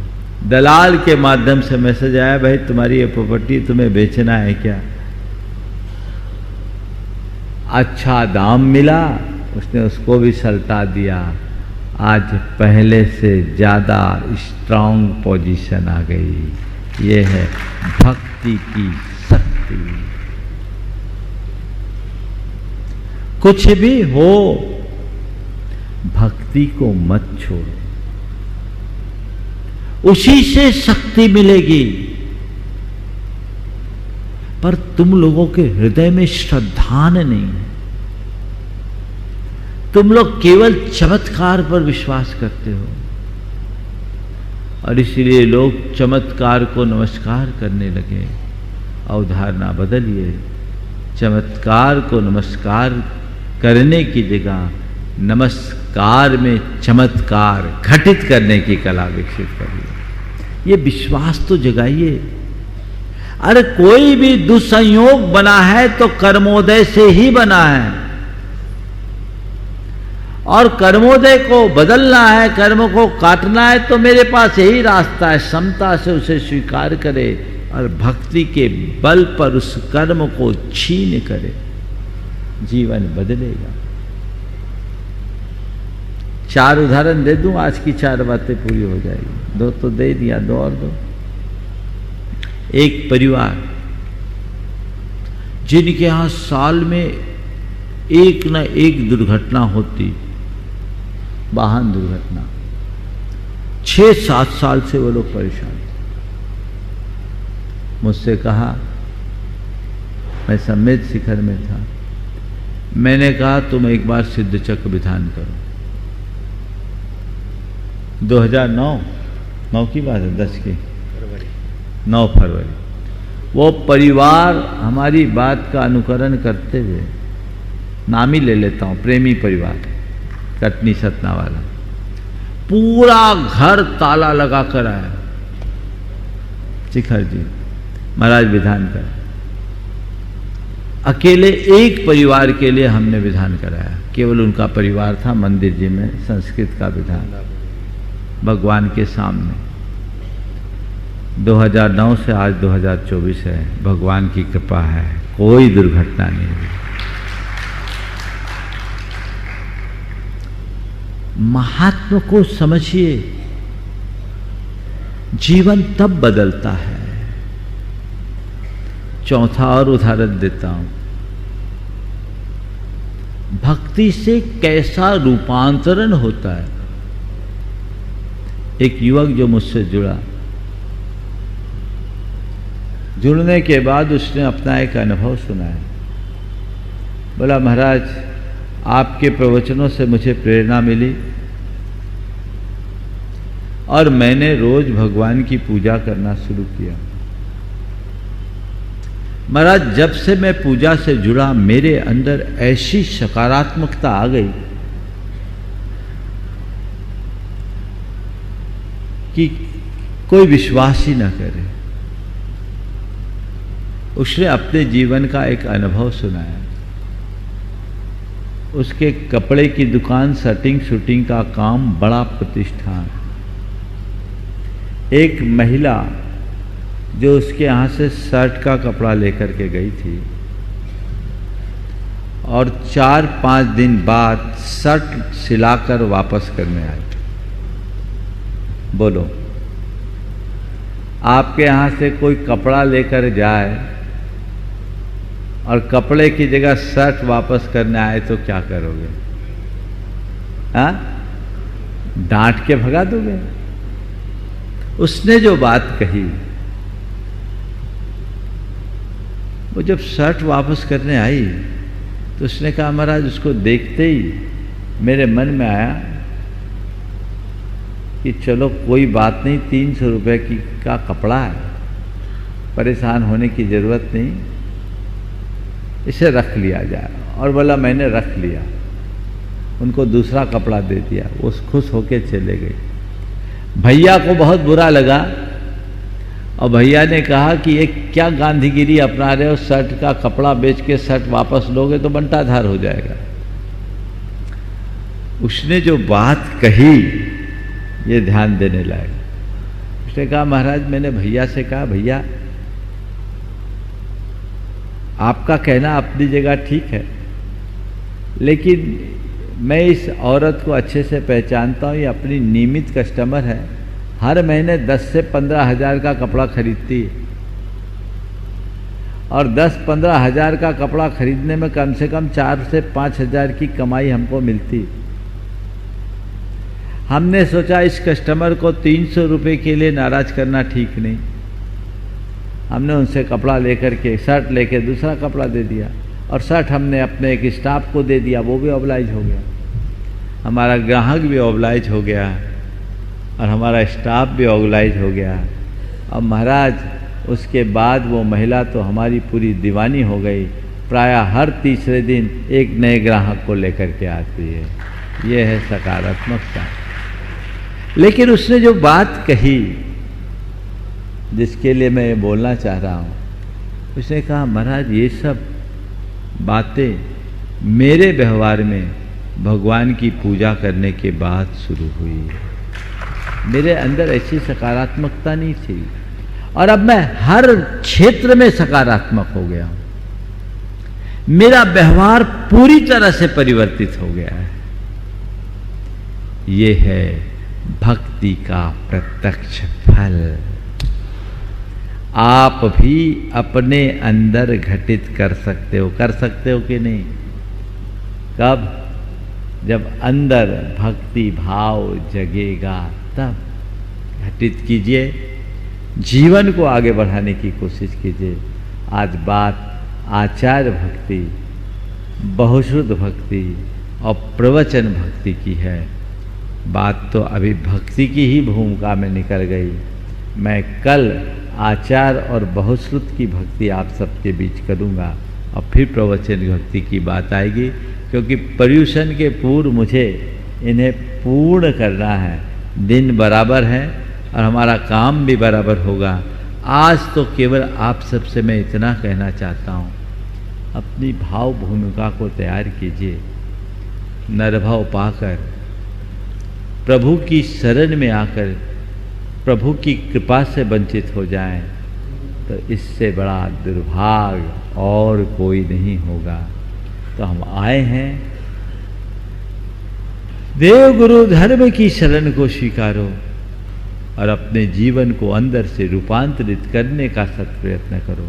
C: दलाल के माध्यम से मैसेज आया, भाई तुम्हारी ये प्रॉपर्टी तुम्हें बेचना है क्या? अच्छा दाम मिला, उसने उसको भी सल्टा दिया। आज पहले से ज़्यादा स्ट्रांग पोजीशन आ गई। ये है भक्ति की शक्ति। कुछ भी हो, भक्ति को मत छोड़ो, उसी से शक्ति मिलेगी। पर तुम लोगों के हृदय में श्रद्धा नहीं है। तुम लोग केवल चमत्कार पर विश्वास करते हो और इसलिए लोग चमत्कार को नमस्कार करने लगे। अवधारणा बदलिए, चमत्कार को नमस्कार करने की जगह नमस्कार में चमत्कार घटित करने की कला विकसित करिए। ये विश्वास तो जगाइए। अरे कोई भी दुसंयोग बना है तो कर्मोदय से ही बना है और कर्मोदय को बदलना है, कर्म को काटना है तो मेरे पास यही रास्ता है, समता से उसे स्वीकार करे और भक्ति के बल पर उस कर्म को छीन करे, जीवन बदलेगा। 4 उदाहरण दे दूं, आज की 4 बातें पूरी हो जाएगी। 2 तो दे दिया, 2 और दो। एक परिवार जिनके यहां साल में एक न एक दुर्घटना होती, वाहन दुर्घटना, 6-7 साल से वो लोग परेशान थे। मुझसे कहा, मैं सम्मेद शिखर में था, मैंने कहा तुम एक बार सिद्ध चक्र विधान करो। 2009 की बात है, 10 की 9 फरवरी। वो परिवार हमारी बात का अनुकरण करते हुए, नाम ही ले लेता हूँ, प्रेमी परिवार, कटनी सतना वाला, पूरा घर ताला लगा कर आया। शिखर जी महाराज विधान कर, अकेले एक परिवार के लिए हमने विधान कराया, केवल उनका परिवार था, मंदिर जी में संस्कृत का विधान भगवान के सामने। 2009 से आज 2024 है, भगवान की कृपा है, कोई दुर्घटना नहीं हुई। महात्मा को समझिए, जीवन तब बदलता है। चौथा और उदाहरण देता हूं, भक्ति से कैसा रूपांतरण होता है। एक युवक जो मुझसे जुड़ा, जुड़ने के बाद उसने अपना एक अनुभव सुनाया। बोला, महाराज आपके प्रवचनों से मुझे प्रेरणा मिली और मैंने रोज भगवान की पूजा करना शुरू किया। महाराज जब से मैं पूजा से जुड़ा, मेरे अंदर ऐसी सकारात्मकता आ गई कि कोई विश्वास ही ना करे। उसने अपने जीवन का एक अनुभव सुनाया। उसके कपड़े की दुकान, शटिंग शूटिंग का काम, बड़ा प्रतिष्ठान। एक महिला जो उसके यहाँ से शर्ट का कपड़ा लेकर के गई थी और 4-5 दिन बाद शर्ट सिलाकर वापस करने आई। बोलो, आपके यहाँ से कोई कपड़ा लेकर जाए और कपड़े की जगह शर्ट वापस करने आए तो क्या करोगे? हाँ, डांट के भगा दोगे? उसने जो बात कही, वो जब शर्ट वापस करने आई तो उसने कहा, महाराज, उसको देखते ही मेरे मन में आया कि चलो कोई बात नहीं, 300 रुपये का कपड़ा है, परेशान होने की जरूरत नहीं, इसे रख लिया जाए। और बोला, मैंने रख लिया। उनको दूसरा कपड़ा दे दिया। वो खुश होके चले गए। भैया को बहुत बुरा लगा और भैया ने कहा कि ये क्या गांधीगिरी अपना रहे हो, शर्ट का कपड़ा बेच के शर्ट वापस लोगे तो बंटाधार हो जाएगा। उसने जो बात कही ये ध्यान देने लायक। उसने कहा, महाराज, मैंने भैया से कहा, भैया आपका कहना अपनी जगह ठीक है, लेकिन मैं इस औरत को अच्छे से पहचानता हूँ, ये अपनी नियमित कस्टमर है, हर महीने 10 से 15 हज़ार का कपड़ा खरीदती है और 10-15 हज़ार का कपड़ा खरीदने में कम से कम 4 से 5 हज़ार की कमाई हमको मिलती। हमने सोचा इस कस्टमर को 300 रुपये के लिए नाराज करना ठीक नहीं। हमने उनसे कपड़ा लेकर के, शर्ट लेके दूसरा कपड़ा दे दिया और शर्ट हमने अपने एक स्टाफ को दे दिया, वो भी ऑब्लाइज हो गया। हमारा ग्राहक भी ऑब्लाइज हो गया और हमारा स्टाफ भी ऑब्लाइज हो गया। अब महाराज उसके बाद वो महिला तो हमारी पूरी दीवानी हो गई। प्रायः हर तीसरे दिन एक नए ग्राहक को लेकर के आती है। ये है सकारात्मकता। लेकिन उसने जो बात कही, जिसके लिए मैं बोलना चाह रहा हूँ, उसने कहा, महाराज, ये सब बातें मेरे व्यवहार में भगवान की पूजा करने के बाद शुरू हुई। मेरे अंदर ऐसी सकारात्मकता नहीं थी और अब मैं हर क्षेत्र में सकारात्मक हो गया हूं। मेरा व्यवहार पूरी तरह से परिवर्तित हो गया है। ये है भक्ति का प्रत्यक्ष फल। आप भी अपने अंदर घटित कर सकते हो कि नहीं? कब? जब अंदर भक्ति भाव जगेगा तब। घटित कीजिए, जीवन को आगे बढ़ाने की कोशिश कीजिए। आज बात आचार्य भक्ति, बहुश्रुत भक्ति और प्रवचन भक्ति की है। बात तो अभी भक्ति की ही भूमिका में निकल गई। मैं कल आचार और बहुश्रुत की भक्ति आप सबके बीच करूँगा और फिर प्रवचन भक्ति की बात आएगी, क्योंकि पर्यूषण के पूर्व मुझे इन्हें पूर्ण करना है। दिन बराबर है और हमारा काम भी बराबर होगा। आज तो केवल आप सबसे मैं इतना कहना चाहता हूँ, अपनी भाव भूमिका को तैयार कीजिए। नरभाव पाकर, प्रभु की शरण में आकर प्रभु की कृपा से वंचित हो जाएं तो इससे बड़ा दुर्भाग्य और कोई नहीं होगा। तो हम आए हैं, देव गुरु धर्म की शरण को स्वीकारो और अपने जीवन को अंदर से रूपांतरित करने का सत प्रयत्न करो,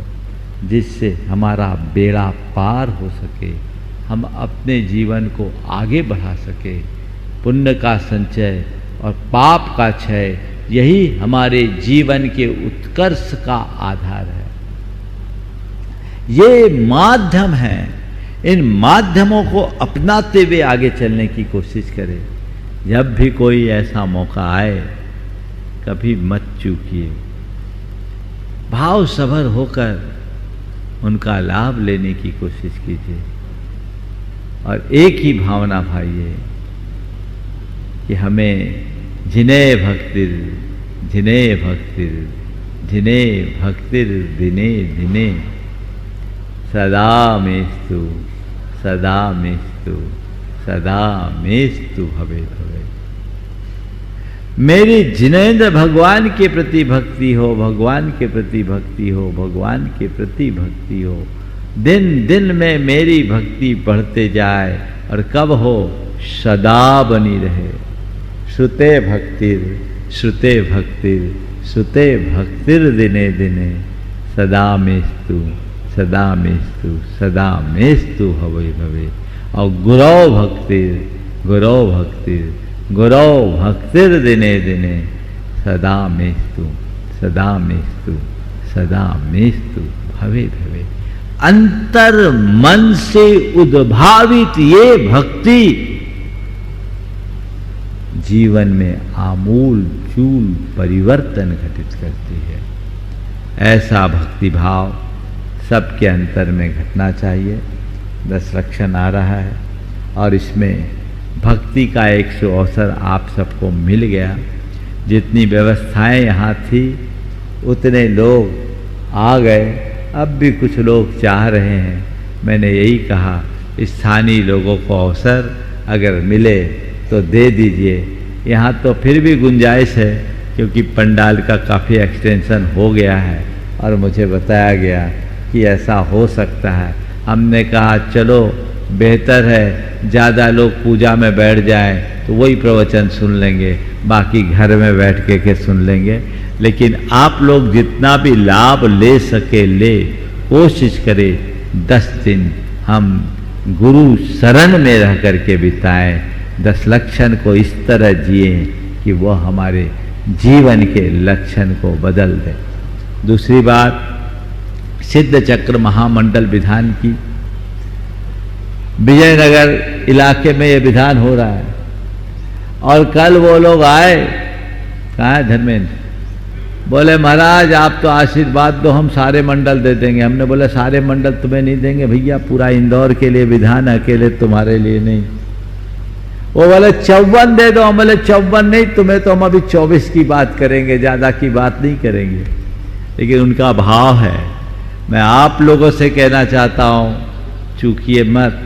C: जिससे हमारा बेड़ा पार हो सके, हम अपने जीवन को आगे बढ़ा सके। पुण्य का संचय और पाप का क्षय, यही हमारे जीवन के उत्कर्ष का आधार है। ये माध्यम है। इन माध्यमों को अपनाते हुए आगे चलने की कोशिश करें। जब भी कोई ऐसा मौका आए, कभी मत चूकिए। भाव सभर होकर उनका लाभ लेने की कोशिश कीजिए और एक ही भावना भाइये कि हमें जिन्हें भक्ति जिने भक्तिर दिने दिने सदा मेस्तु भवे भवे। मेरी जिनेंद्र भगवान के प्रति भक्ति हो, भगवान के प्रति भक्ति हो, भगवान के प्रति भक्ति हो। दिन दिन में मेरी भक्ति बढ़ते जाए और कब हो, सदा बनी रहे। श्रुते भक्तिर दिने दिने सदा मेस्तु भवे भवे। और गुरौ भक्तिर दिने दिने सदा मेस्तु भवे भवे। अंतर मन से उद्भावित ये भक्ति जीवन में आमूल चूल परिवर्तन घटित करती है। ऐसा भक्ति भाव सबके अंतर में घटना चाहिए। 10 लक्षण आ रहा है और इसमें भक्ति का एक सो अवसर आप सबको मिल गया। जितनी व्यवस्थाएं यहाँ थी उतने लोग आ गए। अब भी कुछ लोग चाह रहे हैं। मैंने यही कहा, स्थानीय लोगों को अवसर अगर मिले तो दे दीजिए। यहाँ तो फिर भी गुंजाइश है क्योंकि पंडाल का काफ़ी एक्सटेंशन हो गया है और मुझे बताया गया कि ऐसा हो सकता है। हमने कहा चलो बेहतर है ज़्यादा लोग पूजा में बैठ जाएं तो वही प्रवचन सुन लेंगे, बाकी घर में बैठ के सुन लेंगे। लेकिन आप लोग जितना भी लाभ ले सके ले, कोशिश करें 10 दिन हम गुरु शरण में रह करके बिताएं। 10 लक्षण को इस तरह जिए कि वह हमारे जीवन के लक्षण को बदल दे। दूसरी बात, सिद्ध चक्र महामंडल विधान की विजयनगर इलाके में ये विधान हो रहा है। और कल वो लोग आए, कहाँ है धर्मेंद्र, बोले महाराज आप तो आशीर्वाद दो, हम सारे मंडल दे देंगे। हमने बोला सारे मंडल तुम्हें नहीं देंगे भैया, पूरा इंदौर के लिए विधान, अकेले तुम्हारे लिए नहीं। वो बोले 54 दे दो। हम बोले 54 नहीं, तुम्हें तो हम अभी 24 की बात करेंगे, ज़्यादा की बात नहीं करेंगे। लेकिन उनका भाव है। मैं आप लोगों से कहना चाहता हूँ, चूकिए मत।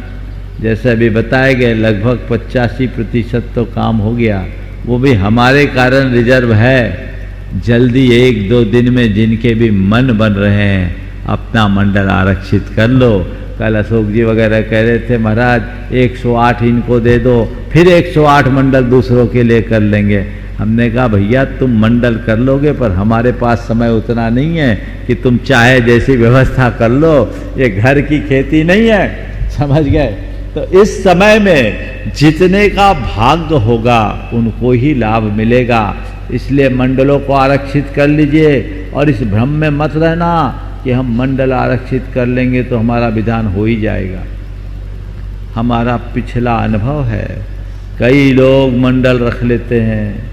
C: जैसे अभी बताए गए लगभग 85% तो काम हो गया, वो भी हमारे कारण रिजर्व है। जल्दी 1-2 दिन में जिनके भी मन बन रहे हैं अपना मंडल आरक्षित कर लो। कल अशोक जी वगैरह कह रहे थे महाराज 108 इनको दे दो, फिर 108 मंडल दूसरों के लिए कर लेंगे। हमने कहा भैया तुम मंडल कर लोगे पर हमारे पास समय उतना नहीं है कि तुम चाहे जैसी व्यवस्था कर लो। ये घर की खेती नहीं है, समझ गए। तो इस समय में जितने का भाग्य होगा उनको ही लाभ मिलेगा। इसलिए मंडलों को आरक्षित कर लीजिए और इस भ्रम में मत रहना कि हम मंडल आरक्षित कर लेंगे तो हमारा विधान हो ही जाएगा। हमारा पिछला अनुभव है, कई लोग मंडल रख लेते हैं,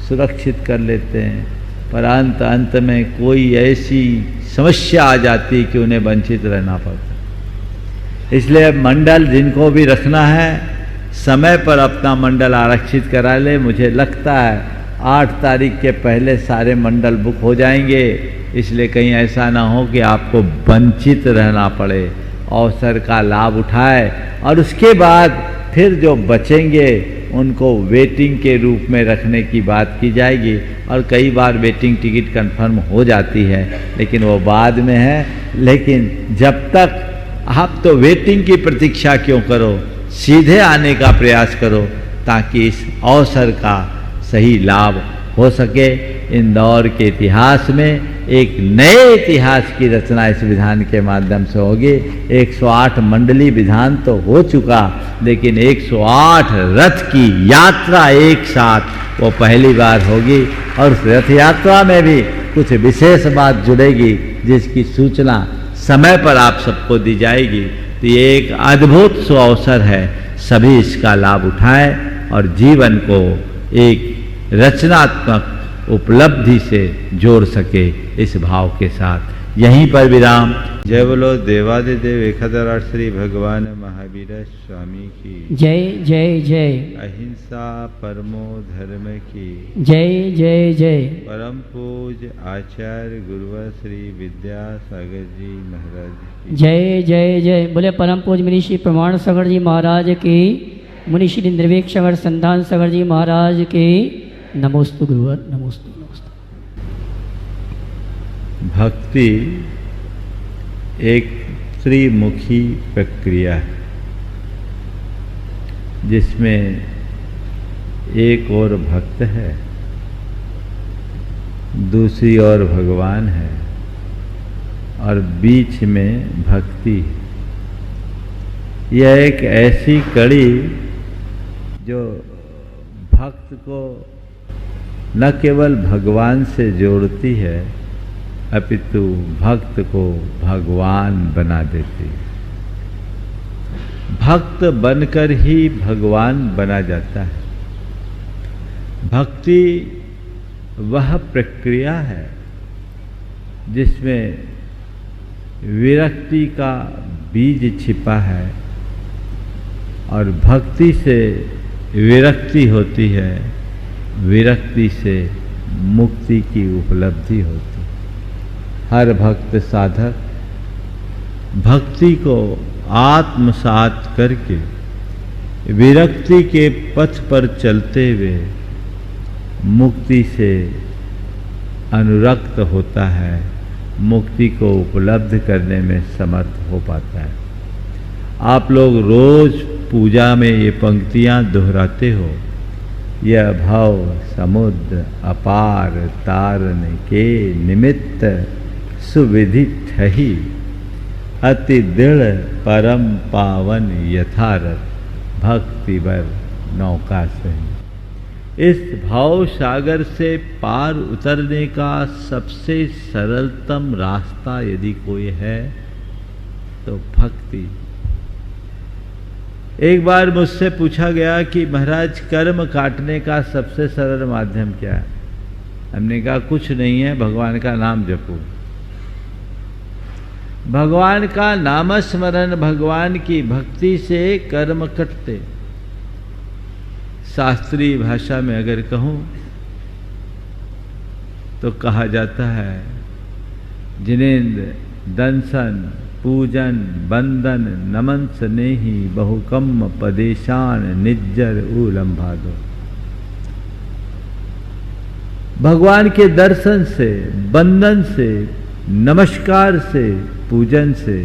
C: सुरक्षित कर लेते हैं, पर अंत में कोई ऐसी समस्या आ जाती कि उन्हें वंचित रहना पड़ता। इसलिए मंडल जिनको भी रखना है समय पर अपना मंडल आरक्षित करा ले। मुझे लगता है 8 तारीख के पहले सारे मंडल बुक हो जाएंगे। इसलिए कहीं ऐसा ना हो कि आपको वंचित रहना पड़े, अवसर का लाभ उठाए और उसके बाद फिर जो बचेंगे उनको वेटिंग के रूप में रखने की बात की जाएगी। और कई बार वेटिंग टिकट कंफर्म हो जाती है लेकिन वो बाद में है। लेकिन जब तक आप तो वेटिंग की प्रतीक्षा क्यों करो, सीधे आने का प्रयास करो ताकि इस अवसर का सही लाभ हो सके। इंदौर के इतिहास में एक नए इतिहास की रचना इस विधान के माध्यम से होगी। 108 मंडली विधान तो हो चुका, लेकिन 108 रथ की यात्रा एक साथ वो पहली बार होगी। और उस रथ यात्रा में भी कुछ विशेष बात जुड़ेगी जिसकी सूचना समय पर आप सबको दी जाएगी। तो ये एक अद्भुत सो अवसर है, सभी इसका लाभ उठाएं और जीवन को एक रचनात्मक उपलब्धि से जोड़ सके। इस भाव के साथ यहीं पर विराम। जय बोलो देवादिदेव एकाधार श्री भगवान महावीर स्वामी की
A: जय जय जय।
C: अहिंसा परमो धर्म की
A: जय जय जय।
C: परम पूज्य आचार्य गुरुवर श्री विद्यासागर जी महाराज की
A: जय जय जय। बोले परम पूज्य मुनि श्री प्रमाण सागर जी महाराज की, मुनि श्री निर्वेक सागर संधान सागर जी महाराज की। नमोस्तु गुरुवर, नमोस्तु नमोस्तु।
C: भक्ति एक त्रिमुखी प्रक्रिया है, जिसमें एक ओर भक्त है, दूसरी ओर भगवान है, और बीच में भक्ति। यह एक ऐसी कड़ी जो भक्त को न केवल भगवान से जोड़ती है, अपितु भक्त को भगवान बना देती है। भक्त बनकर ही भगवान बना जाता है। भक्ति वह प्रक्रिया है जिसमें विरक्ति का बीज छिपा है, और भक्ति से विरक्ति होती है, विरक्ति से मुक्ति की उपलब्धि होती है। हर भक्त साधक भक्ति को आत्मसात करके विरक्ति के पथ पर चलते हुए मुक्ति से अनुरक्त होता है, मुक्ति को उपलब्ध करने में समर्थ हो पाता है। आप लोग रोज पूजा में ये पंक्तियां दोहराते हो, यह भव समुद्र अपार तारन के निमित्त सुविधि ठही, अति दृढ़ परम पावन यथारथ भक्ति बर नौका सही। इस भाव सागर से पार उतरने का सबसे सरलतम रास्ता यदि कोई है तो भक्ति। एक बार मुझसे पूछा गया कि महाराज कर्म काटने का सबसे सरल माध्यम क्या है? हमने कहा कुछ नहीं है, भगवान का नाम जपो। भगवान का नामस्मरण, भगवान की भक्ति से कर्म कटते। शास्त्रीय भाषा में अगर कहूं तो कहा जाता है, जिनेन्द्र दंसन पूजन बंदन नमन स्नेही बहुकम पदेशान निज्जर उलंभादो। भगवान के दर्शन से, बंदन से, नमस्कार से, पूजन से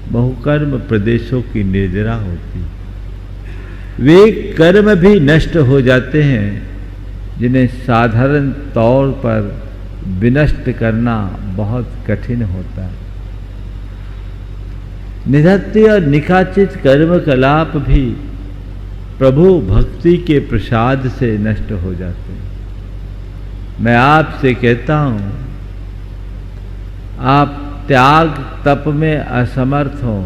C: बहुकर्म प्रदेशों की निर्जरा होती। वे कर्म भी नष्ट हो जाते हैं जिन्हें साधारण तौर पर विनष्ट करना बहुत कठिन होता है। निधत्ते और निकाचित कर्म कलाप भी प्रभु भक्ति के प्रसाद से नष्ट हो जाते हैं। मैं आपसे कहता हूं, आप त्याग तप में असमर्थ हो,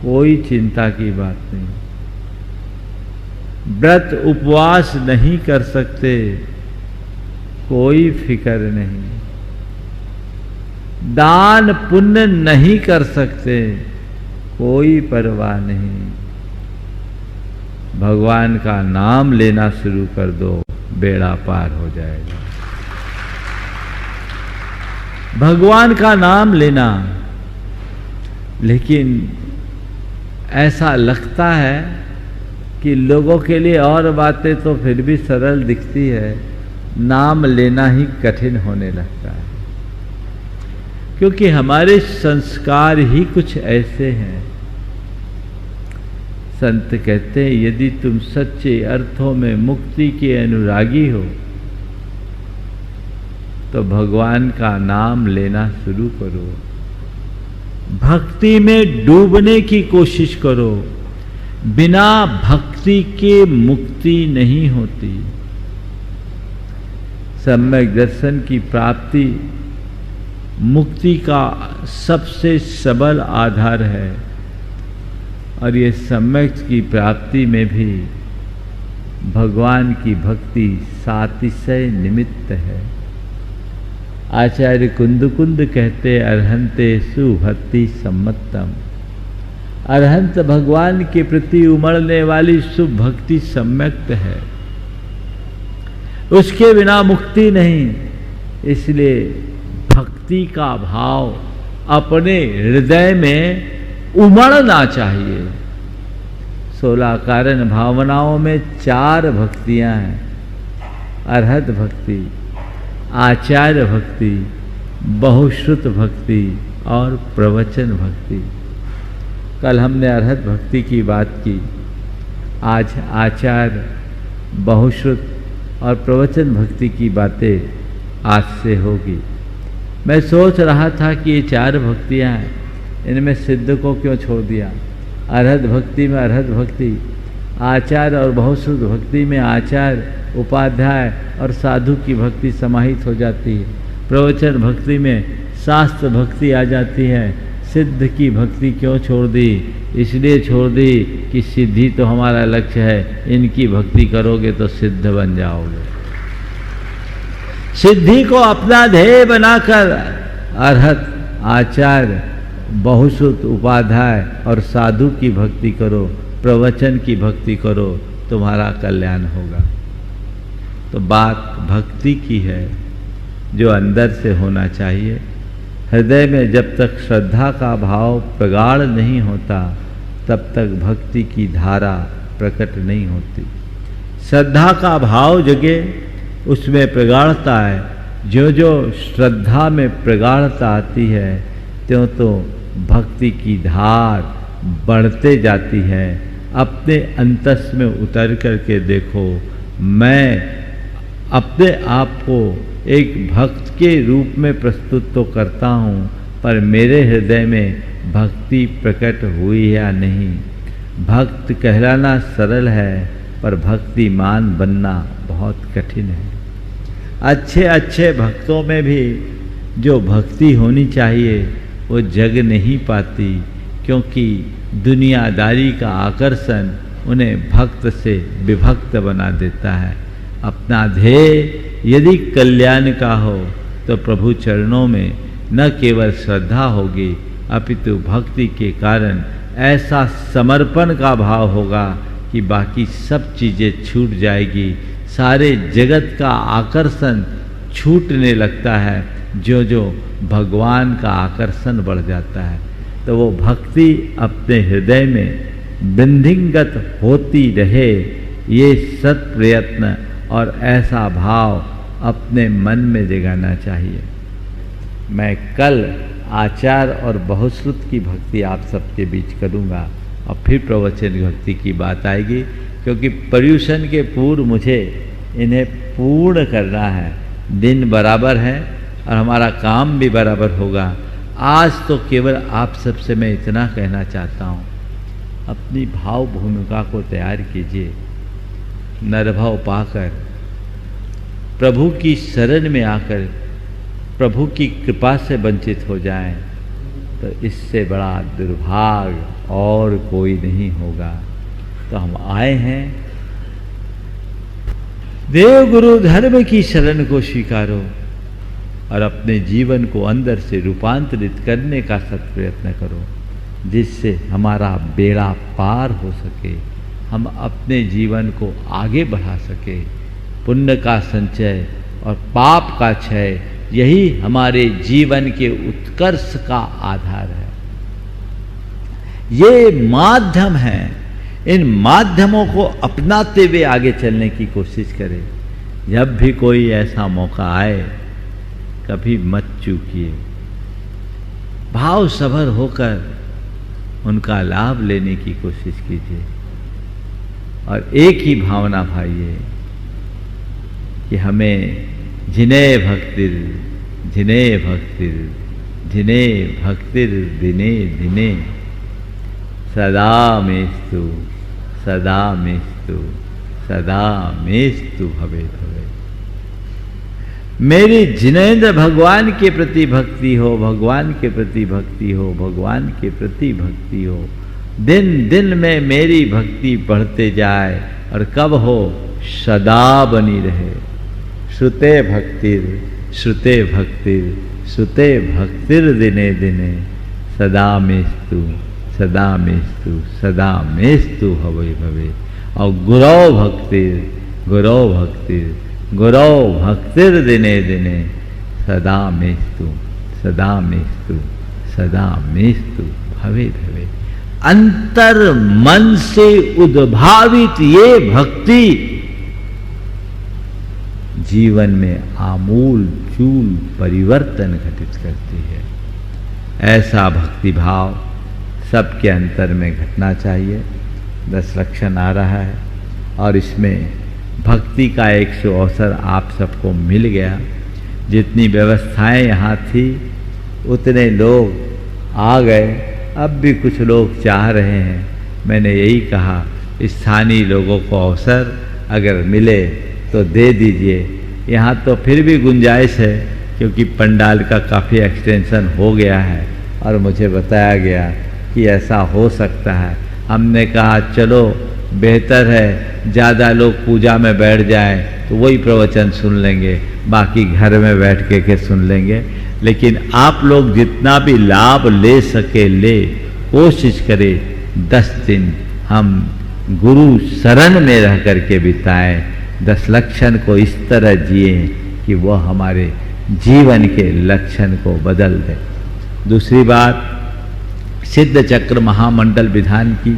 C: कोई चिंता की बात नहीं। व्रत उपवास नहीं कर सकते, कोई फिक्र नहीं। दान पुण्य नहीं कर सकते, कोई परवाह नहीं। भगवान का नाम लेना शुरू कर दो, बेड़ा पार हो जाएगा। भगवान का नाम लेना, लेकिन ऐसा लगता है कि लोगों के लिए और बातें तो फिर भी सरल दिखती है, नाम लेना ही कठिन होने लगता है। क्योंकि हमारे संस्कार ही कुछ ऐसे हैं। संत कहते हैं, यदि तुम सच्चे अर्थों में मुक्ति के अनुरागी हो तो भगवान का नाम लेना शुरू करो, भक्ति में डूबने की कोशिश करो। बिना भक्ति के मुक्ति नहीं होती। सम्यक दर्शन की प्राप्ति मुक्ति का सबसे सबल आधार है, और ये सम्यक की प्राप्ति में भी भगवान की भक्ति सातिशय निमित्त है। आचार्य कुंद कहते अर्हंते सुभक्ति सम्मतम। अरहंत भगवान के प्रति उमड़ने वाली शुभ भक्ति सम्यक्त है, उसके बिना मुक्ति नहीं। इसलिए भक्ति का भाव अपने हृदय में उमड़ना चाहिए। 16 कारण भावनाओं में 4 भक्तियां हैं, अरहत भक्ति, आचार्य भक्ति, बहुश्रुत भक्ति और प्रवचन भक्ति। कल हमने अरहत भक्ति की बात की, आज आचार्य, बहुश्रुत और प्रवचन भक्ति की बातें आज से होगी। मैं सोच रहा था कि ये 4 भक्तियां हैं, इनमें सिद्ध को क्यों छोड़ दिया। अरहत भक्ति में अरहत भक्ति, आचार्य और बहुश्रुत भक्ति में आचार्य, उपाध्याय और साधु की भक्ति समाहित हो जाती है। प्रवचन भक्ति में शास्त्र भक्ति आ जाती है। सिद्ध की भक्ति क्यों छोड़ दी? इसलिए छोड़ दी कि सिद्धि तो हमारा लक्ष्य है, इनकी भक्ति करोगे तो सिद्ध बन जाओगे। सिद्धि को अपना ध्येय बनाकर अरहत, आचार्य, बहुश्रुत, उपाध्याय और साधु की भक्ति करो, प्रवचन की भक्ति करो, तुम्हारा कल्याण होगा। तो बात भक्ति की है जो अंदर से होना चाहिए। हृदय में जब तक श्रद्धा का भाव प्रगाढ़ नहीं होता तब तक भक्ति की धारा प्रकट नहीं होती। श्रद्धा का भाव जगे, उसमें प्रगाढ़ता है। जो जो श्रद्धा में प्रगाढ़ता आती है त्यों तो भक्ति की धार बढ़ते जाती है। अपने अंतस में उतर करके देखो, मैं अपने आप को एक भक्त के रूप में प्रस्तुत तो करता हूँ, पर मेरे हृदय में भक्ति प्रकट हुई या नहीं। भक्त कहलाना सरल है, पर भक्तिमान बनना बहुत कठिन है। अच्छे अच्छे भक्तों में भी जो भक्ति होनी चाहिए वो जग नहीं पाती, क्योंकि दुनियादारी का आकर्षण उन्हें भक्त से विभक्त बना देता है। अपना ध्येय यदि कल्याण का हो तो प्रभु चरणों में न केवल श्रद्धा होगी, अपितु भक्ति के कारण ऐसा समर्पण का भाव होगा कि बाकी सब चीज़ें छूट जाएगी। सारे जगत का आकर्षण छूटने लगता है। जो जो भगवान का आकर्षण बढ़ जाता है तो वो भक्ति अपने हृदय में बिंधिंगत होती रहे। ये सत प्रयत्न और ऐसा भाव अपने मन में जगाना चाहिए। मैं कल आचार और बहुश्रुत की भक्ति आप सबके बीच करूँगा और फिर प्रवचन भक्ति की बात आएगी, क्योंकि पर्यूषण के पूर्व मुझे इन्हें पूर्ण करना है। दिन बराबर है और हमारा काम भी बराबर होगा। आज तो केवल आप सबसे मैं इतना कहना चाहता हूँ, अपनी भाव भूमिका को तैयार कीजिए। नरभाव पाकर प्रभु की शरण में आकर प्रभु की कृपा से वंचित हो जाएं तो इससे बड़ा दुर्भाग्य और कोई नहीं होगा। तो हम आए हैं, देव गुरु धर्म की शरण को स्वीकारो और अपने जीवन को अंदर से रूपांतरित करने का सत प्रयत्न करो, जिससे हमारा बेड़ा पार हो सके, हम अपने जीवन को आगे बढ़ा सके। पुण्य का संचय और पाप का क्षय, यही हमारे जीवन के उत्कर्ष का आधार है। ये माध्यम है, इन माध्यमों को अपनाते हुए आगे चलने की कोशिश करें। जब भी कोई ऐसा मौका आए कभी मत चूकिए, भाव सभर होकर उनका लाभ लेने की कोशिश कीजिए और एक ही भावना भाइये कि हमें जिने भक्तिर दिने दिने सदा मेस्तु भवे भवे। मेरी जिनेंद्र भगवान के प्रति भक्ति हो, भगवान के प्रति भक्ति हो, भगवान के प्रति भक्ति हो। दिन दिन में मेरी भक्ति बढ़ते जाए और कब हो? सदा बनी रहे। श्रुते भक्तिर श्रुते भक्तिर दिने दिने सदा मेस्तु हवे भवे। और गुरौ भक्तिर दिने दिने सदा मेस्तु भवे भवे। अंतर मन से उद्भावित ये भक्ति जीवन में आमूल चूल परिवर्तन घटित करती है। ऐसा भक्ति भाव सबके अंतर में घटना चाहिए। 10 लक्षण आ रहा है और इसमें भक्ति का एक अवसर आप सबको मिल गया। जितनी व्यवस्थाएं यहाँ थी उतने लोग आ गए। अब भी कुछ लोग चाह रहे हैं। मैंने यही कहा स्थानीय लोगों को अवसर अगर मिले तो दे दीजिए। यहाँ तो फिर भी गुंजाइश है क्योंकि पंडाल का काफ़ी एक्सटेंशन हो गया है और मुझे बताया गया कि ऐसा हो सकता है। हमने कहा चलो बेहतर है ज़्यादा लोग पूजा में बैठ जाएं तो वही प्रवचन सुन लेंगे, बाकी घर में बैठ के सुन लेंगे। लेकिन आप लोग जितना भी लाभ ले सके ले, कोशिश करें 10 दिन हम गुरु शरण में रह करके बिताएं। 10 लक्षण को इस तरह जिए कि वह हमारे जीवन के लक्षण को बदल दे। दूसरी बात, सिद्ध चक्र महामंडल विधान की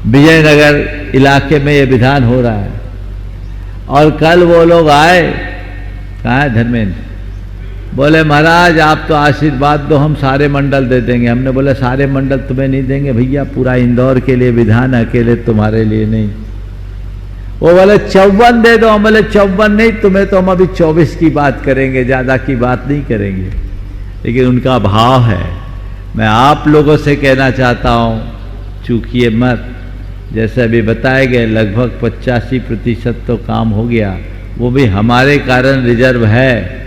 C: विजयनगर इलाके में यह विधान हो रहा है। और कल वो लोग आए, कहाँ है धर्मेंद्र, बोले महाराज आप तो आशीर्वाद दो, हम सारे मंडल दे देंगे। हमने बोला सारे मंडल तुम्हें नहीं देंगे भैया, पूरा इंदौर के लिए विधान, अकेले तुम्हारे लिए नहीं। वो बोले 54 दे दो। हम बोले 54 नहीं, तुम्हें तो हम अभी 24 की बात करेंगे, ज़्यादा की बात नहीं करेंगे। लेकिन उनका भाव है। मैं आप लोगों से कहना चाहता हूँ, चूकिए मत। जैसे अभी बताए गए लगभग 85% तो काम हो गया, वो भी हमारे कारण रिजर्व है।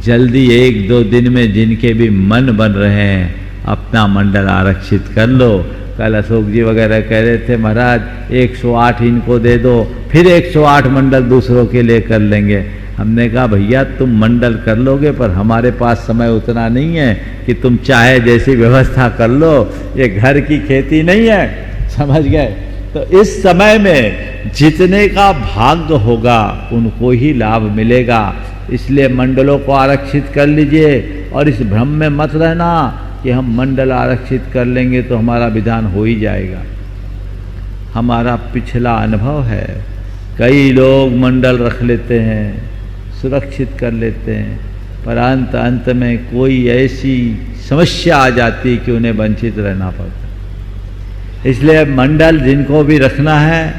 C: जल्दी 1-2 दिन में जिनके भी मन बन रहे हैं अपना मंडल आरक्षित कर लो। कल अशोक जी वगैरह कह रहे थे महाराज 108 इनको दे दो, फिर 108 मंडल दूसरों के लिए कर लेंगे। हमने कहा भैया तुम मंडल कर लोगे पर हमारे पास समय उतना नहीं है कि तुम चाहे जैसी व्यवस्था कर लो। ये घर की खेती नहीं है, समझ गए। तो इस समय में जितने का भाग्य होगा उनको ही लाभ मिलेगा। इसलिए मंडलों को आरक्षित कर लीजिए और इस भ्रम में मत रहना कि हम मंडल आरक्षित कर लेंगे तो हमारा विधान हो ही जाएगा। हमारा पिछला अनुभव है, कई लोग मंडल रख लेते हैं, सुरक्षित कर लेते हैं, पर अंत में कोई ऐसी समस्या आ जाती कि उन्हें वंचित रहना पड़ता। इसलिए मंडल जिनको भी रखना है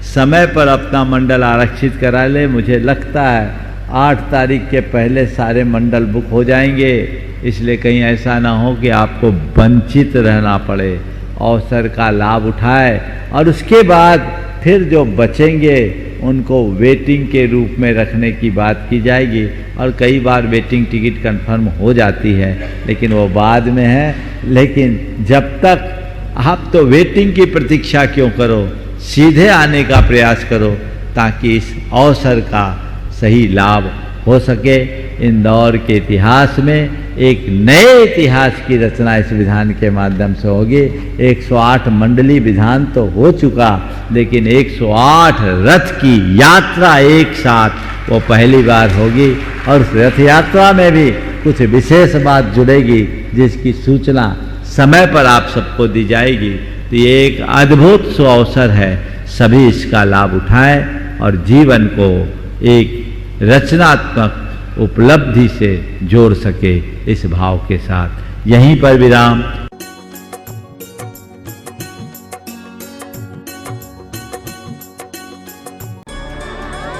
C: समय पर अपना मंडल आरक्षित करा ले। मुझे लगता है 8 तारीख के पहले सारे मंडल बुक हो जाएंगे। इसलिए कहीं ऐसा ना हो कि आपको वंचित रहना पड़े, अवसर का लाभ उठाए और उसके बाद फिर जो बचेंगे उनको वेटिंग के रूप में रखने की बात की जाएगी। और कई बार वेटिंग टिकट कंफर्म हो जाती है लेकिन वो बाद में है। लेकिन जब तक आप तो वेटिंग की प्रतीक्षा क्यों करो, सीधे आने का प्रयास करो ताकि इस अवसर का सही लाभ हो सके। इंदौर के इतिहास में एक नए इतिहास की रचना इस विधान के माध्यम से होगी। 108 मंडली विधान तो हो चुका, लेकिन 108 रथ की यात्रा एक साथ वो पहली बार होगी। और उस रथ यात्रा में भी कुछ विशेष बात जुड़ेगी जिसकी सूचना समय पर आप सबको दी जाएगी। तो ये एक अद्भुत सो अवसर है, सभी इसका लाभ उठाएं और जीवन को एक रचनात्मक उपलब्धि से जोड़ सके। इस भाव के साथ यहीं पर विराम।